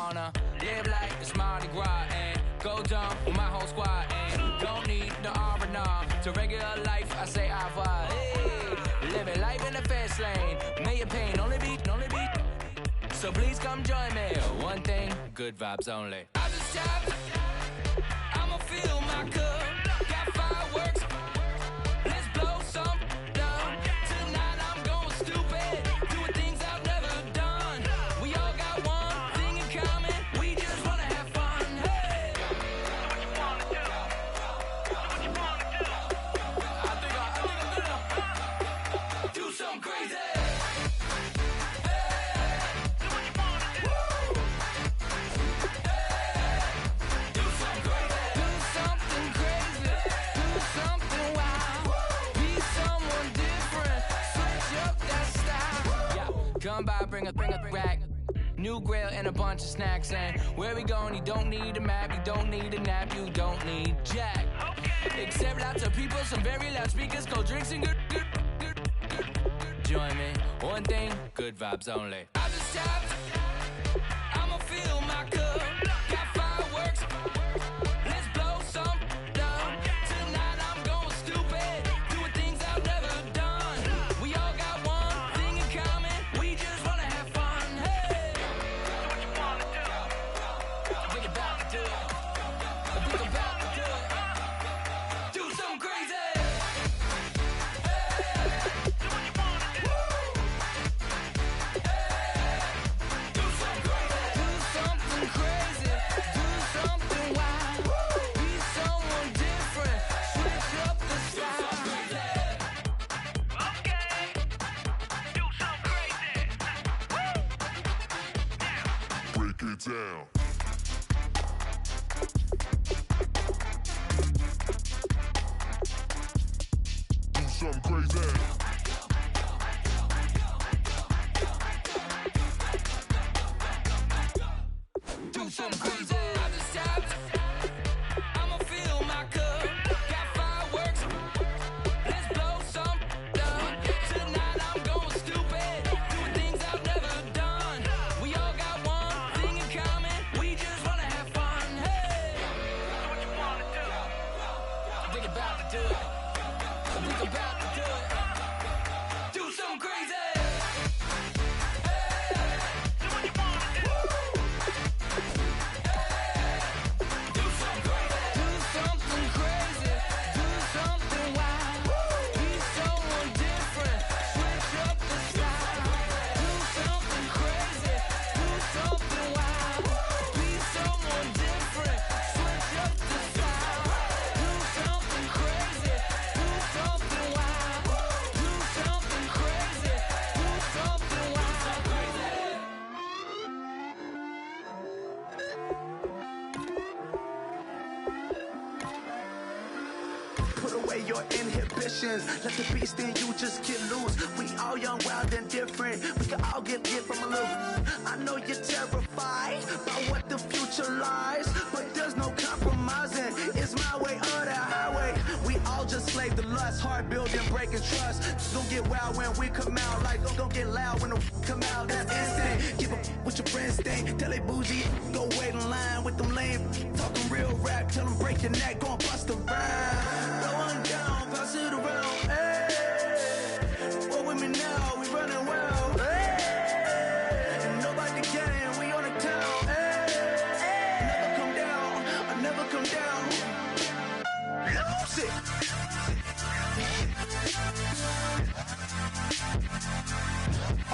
wanna live like it's Mardi Gras and go dumb with my whole squad and don't need the R&R to regular life. I say au revoir. Hey, living life in the fast lane, million pain, only beat. So please come join me. One thing, good vibes only. I just tap, I'ma fill my cup. Got fireworks, let's blow some down. Tonight I'm going stupid, doing things I've never done. We all got one thing in common, we just wanna have fun. Hey, do what you wanna do. Do what you wanna do. I think I'm gonna do something crazy. Come by, bring a rack, new grill and a bunch of snacks. And where we going, you don't need a map, you don't need a nap, you don't need jack. Except lots of people, some very loud speakers, cold drinks and good. Join me, one thing, good vibes only. I just tap, I'ma fill my cup. Got fireworks, let's blow some down. Tonight I'm going stupid, doing things I've never done. We all got one thing in common, we just wanna have fun. Hey, do what you wanna do. Think about to do it. Think about to do it. Do something crazy. Hey, do what you wanna do. Hey, do something crazy. Do something crazy. Do something wild. Be someone different. Switch up the style. Okay. Do something crazy. Break it down. Do something crazy. Do something crazy. I just tapped, I'ma fill my cup. Got fireworks, let's blow some down. Tonight I'm going stupid, doing things I've never done. We all got one thing in common, we just wanna have fun. Hey, do what you wanna do. Think about to do it. Think about to do it. Do something crazy. Hey, do what you wanna do. Do something crazy, do something wild. Be someone different, switch up the style. Do something crazy, do something wild. Be someone different, switch up the style. Do something crazy, do something wild. Do something crazy, do something wild. Put away your inhibitions. Let the beast in you just get loose. We all young, wild, and different. We can all get from a little. I know you're terrified by what the future lies, but there's no compromising. It's my way or the highway. We all just slave to lust, heart building, breaking trust. Don't get wild when we come out. Like don't get loud when the come out. That's instant. Give up what your friends think. Tell they bougie, go wait in line with them lame. Talking real rap, tell them break your neck, go and bust a rhyme. Going down, pass it around. Hey, what with me now? We running well. Hey, and nobody can. We on the town. Hey, never come down. I never come down. Lose it.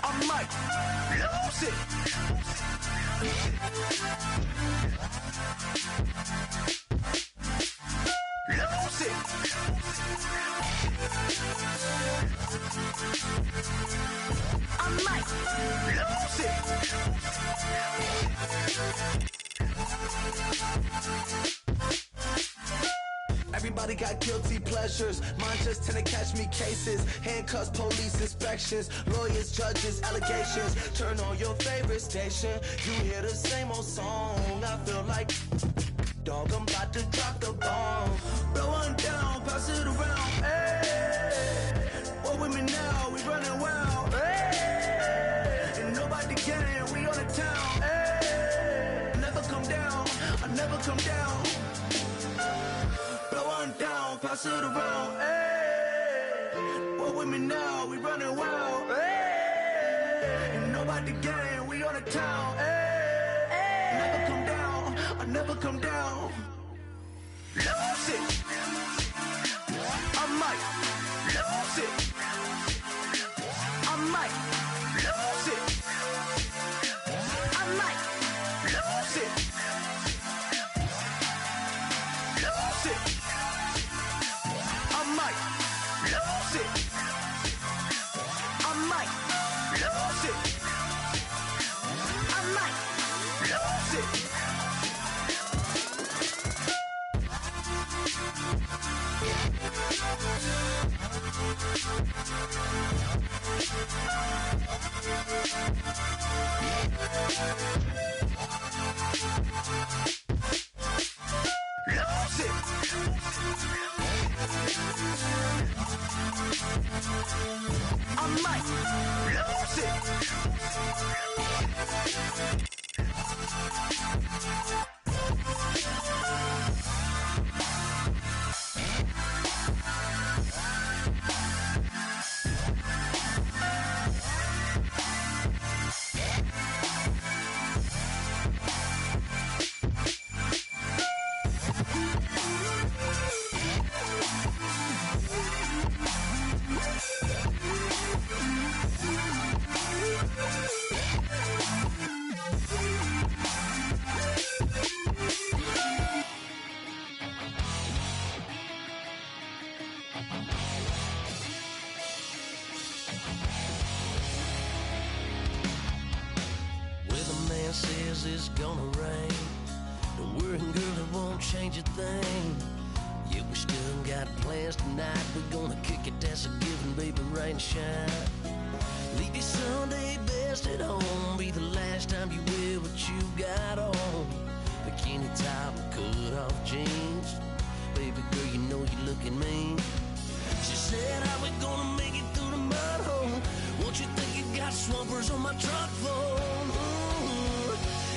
I'm Mike. Lose it. Lose it. I'm Mike. Lose it. Everybody got guilty pleasures. Mine just tend to catch me cases. Handcuffs, police inspections, lawyers, judges, allegations. Turn on your favorite station. You hear the same old song. I feel like dog, I'm about to drop the bomb. Blow one down, pass it around. Hey, what with me now? We running wild. Hey, and nobody can. We on the town. Hey, never come down. Blow on down, pass it around. Hey, walk with me now, we running wild. Hey, ain't nobody gang, we on the town. Hey, never come down, I never come down. Lose it, I might lose it. I might lose it. I might lose it. Lose it. I might lose it. I might lose it. I might lose it. I might lose it. Says it's gonna rain. Don't worry, girl, it won't change a thing. Yeah, we still got plans tonight. We're gonna kick it, that's a given, baby, rain and shine. Leave your Sunday best at home. Be the last time you wear what you got on. Bikini top and cut off jeans. Baby girl, you know you're looking mean. She said, how we gonna make it through the mud hole? Won't you think you got swampers on my truck phone?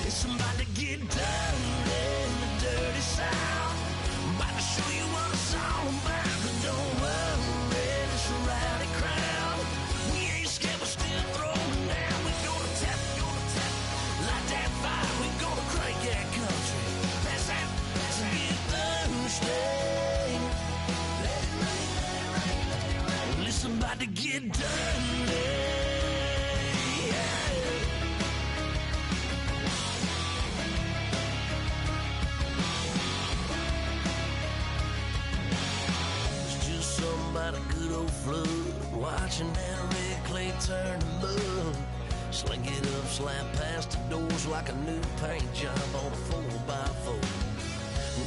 It's somebody get down in the dirty south. I'm about to show you what it's all about. But don't worry, it's a rowdy crowd. We ain't scared, we're still throwing down. We're gonna tap, light that fire. We're gonna crank that country. Pass that, and get Thursday. Let it rain, let it rain, let it rain. Well, it's about to get dirty. About a good old flood, watching that red clay turn to mud. Sling it up, slap past the doors like a new paint job on a 4x4.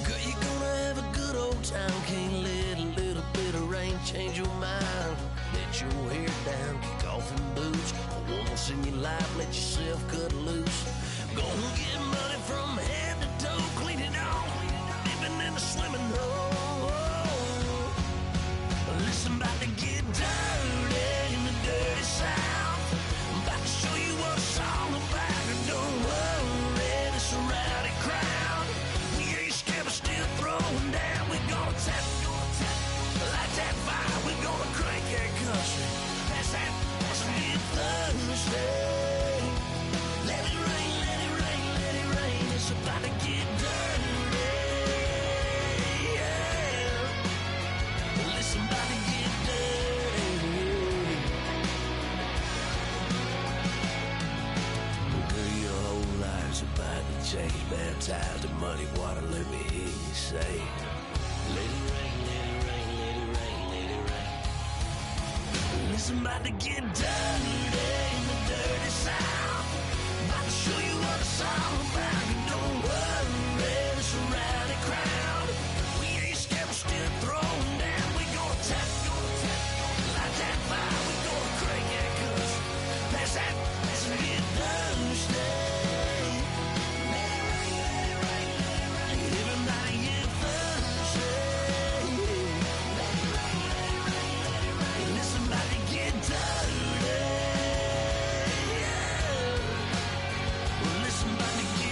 Girl, you're gonna have a good old time. Can't let a little bit of rain change your mind. Let your hair down, kick off in boots. Once in your life, let yourself cut loose. Gonna get money from head to toe, clean it off, living in a swimming hole. Listen, about to get dirty in the dirty south. I'm about to show you what it's all about. And don't worry, it's a rowdy crowd. We ain't scared, we're still throwing down. We're gonna tap, light that fire. We're gonna crank that country. Pass that, let's get Thursday. Let it rain, let it rain, let it rain. It's about to get dirty. Listen, about to get dirty. Girl, your whole life's about to change. Baptized in muddy water, let me hear you say, let it rain, let it rain, let it rain, let it rain. Listen, about to get dirty in the dirty south. About to show you what it's all about. And don't worry, it's a rowdy crowd. We ain't scared, we're still throwing down. Tap, light that fire, we gonna crank that country. Pass that, let's get Thursday. Let it rain, let it rain, let it rain. Everybody get Thursday. Let it rain, let it rain, let it rain. Listen, about to get dirty. Yeah. Well, listen, about to get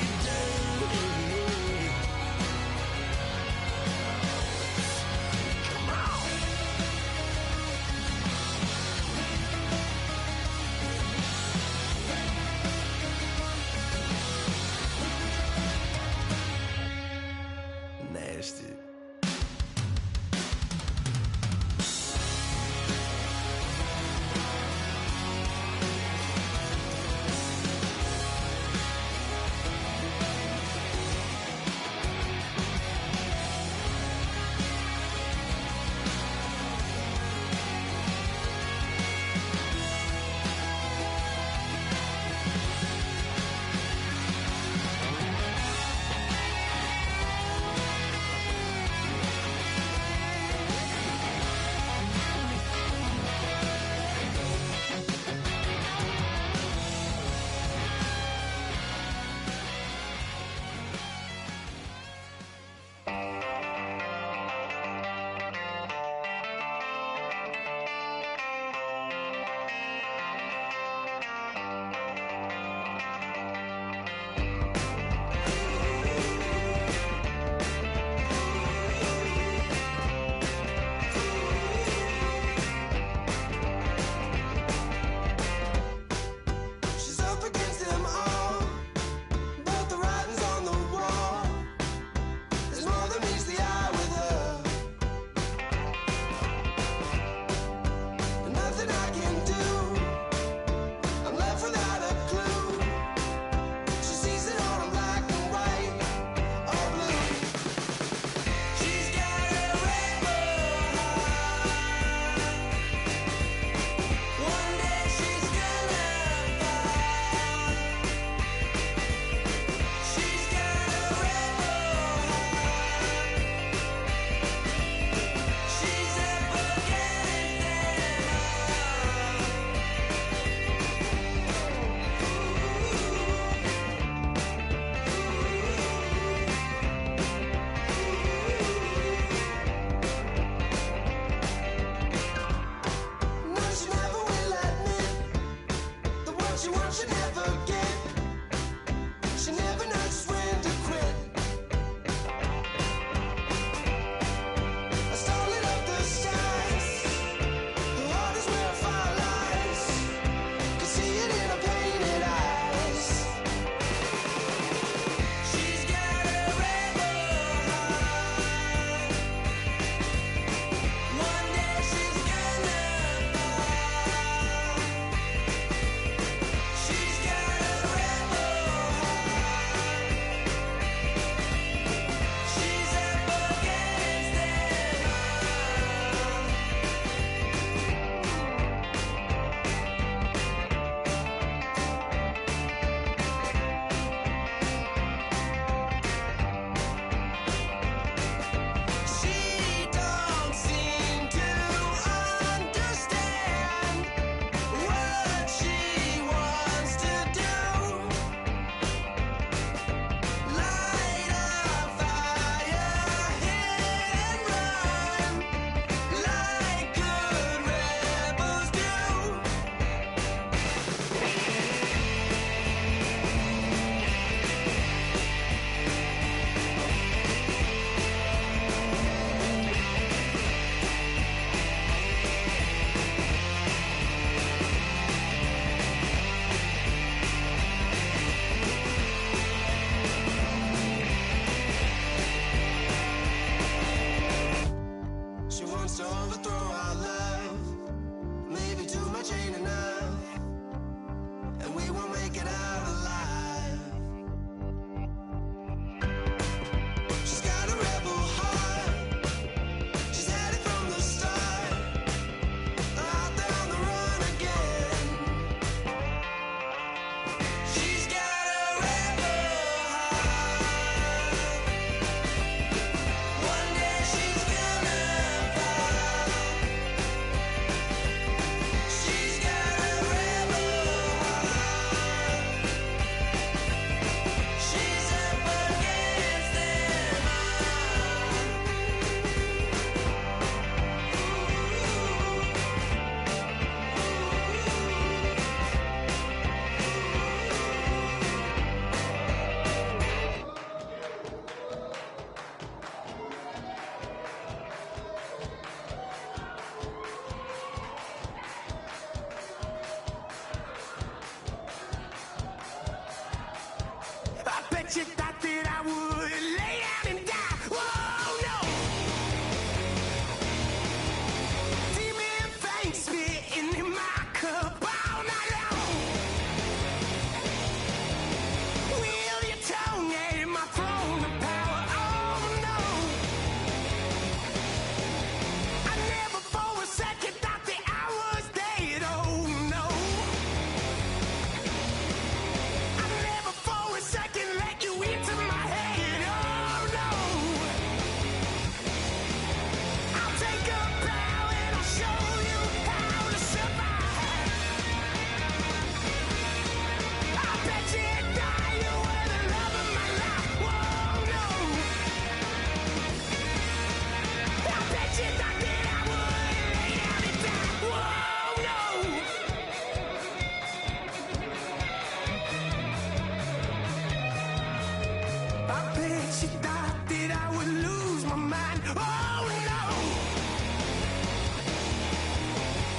I bet you thought that I would lose my mind. Oh no!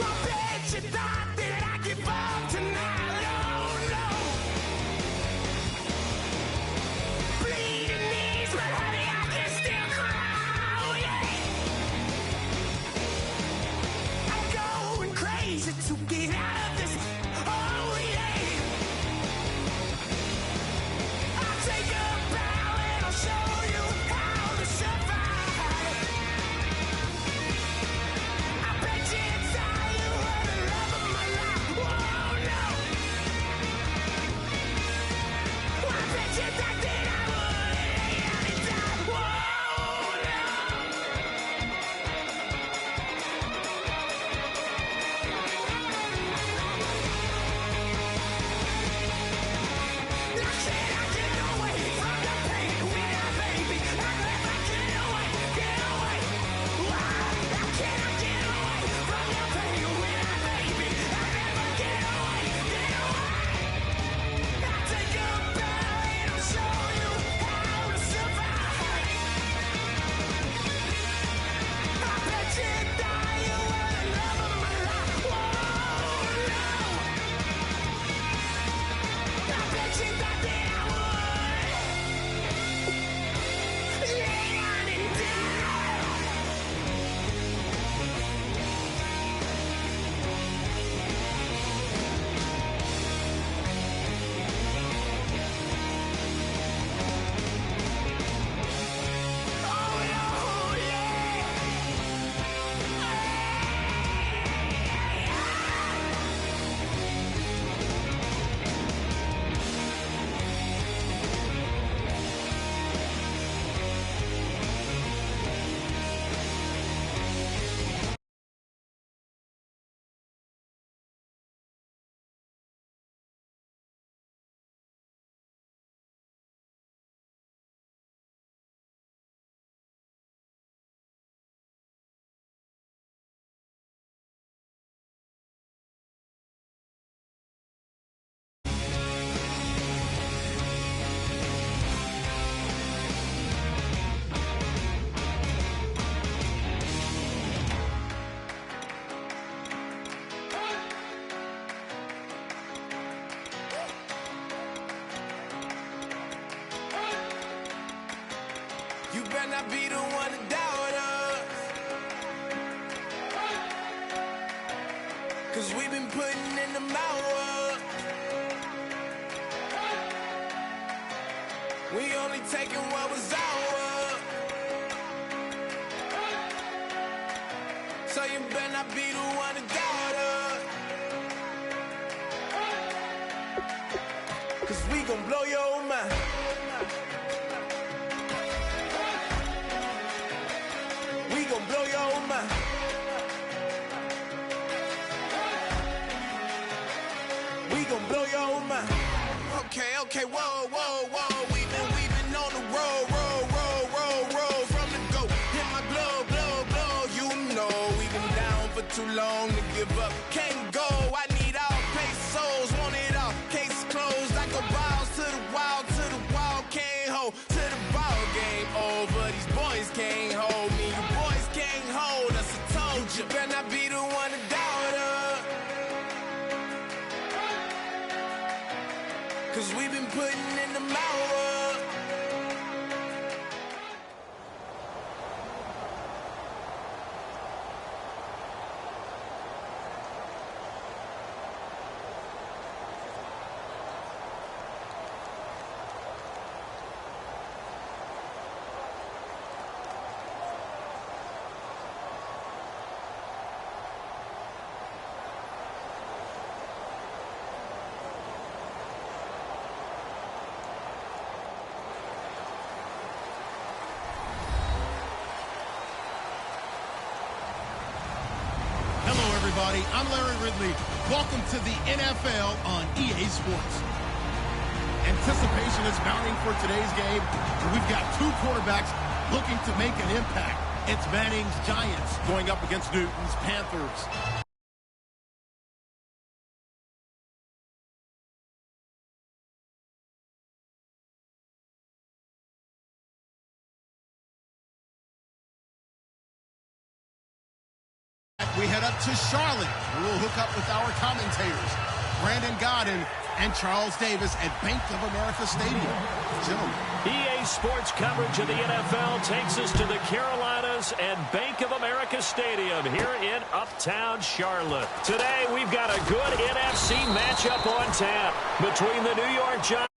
I bet you thought that I'd give up tonight. Oh no! Bleeding knees, but honey, I can still cry. Oh yeah! I'm going crazy to get out of this. Oh yeah! I'll take a bow and I'll show you how to survive. I bet you inside you were the love of my life. Oh no! I bet you thought that I would lay down and die. Oh no! Now can I get away from the pain when I baby? I never get away, get away. Why? Now can I get away from the pain when I baby? I never get away, get away. I'll take a bow and I'll show you how to survive. I bet you thought you were the love of my life. Whoa, no. I bet you thought that I would lay down and die. Oh no, yeah. You better not be the one to doubt us. 'Cause we've been putting in the hours. We only taking what was ours. So you better not be the one to doubt us. 'Cause we gon' blow your mind. We gon' blow your mind. We gon' blow your mind. Okay, whoa, whoa, whoa. We've been on the road from the go. Hit my blow. You know we've been down for too long to give up. Can't go. I need all pesos, want it all. Case closed. I go balls to the wall, can't hold to the ball game over. These boys can't hold me. You boys can't hold us. I told you. You better not be the one to doubt us. 'Cause we've been putting in the hours. everybody. I'm Larry Ridley. Welcome to the NFL on EA Sports. Anticipation is mounting for today's game. We've got two quarterbacks looking to make an impact. It's Manning's Giants going up against Newton's Panthers. we head up to Charlotte. We'll hook up with our commentators, Brandon Godden and Charles Davis at Bank of America Stadium. Gentlemen. EA Sports coverage of the NFL takes us to the Carolinas and Bank of America Stadium here in Uptown Charlotte. Today, we've got a good NFC matchup on tap between the New York Giants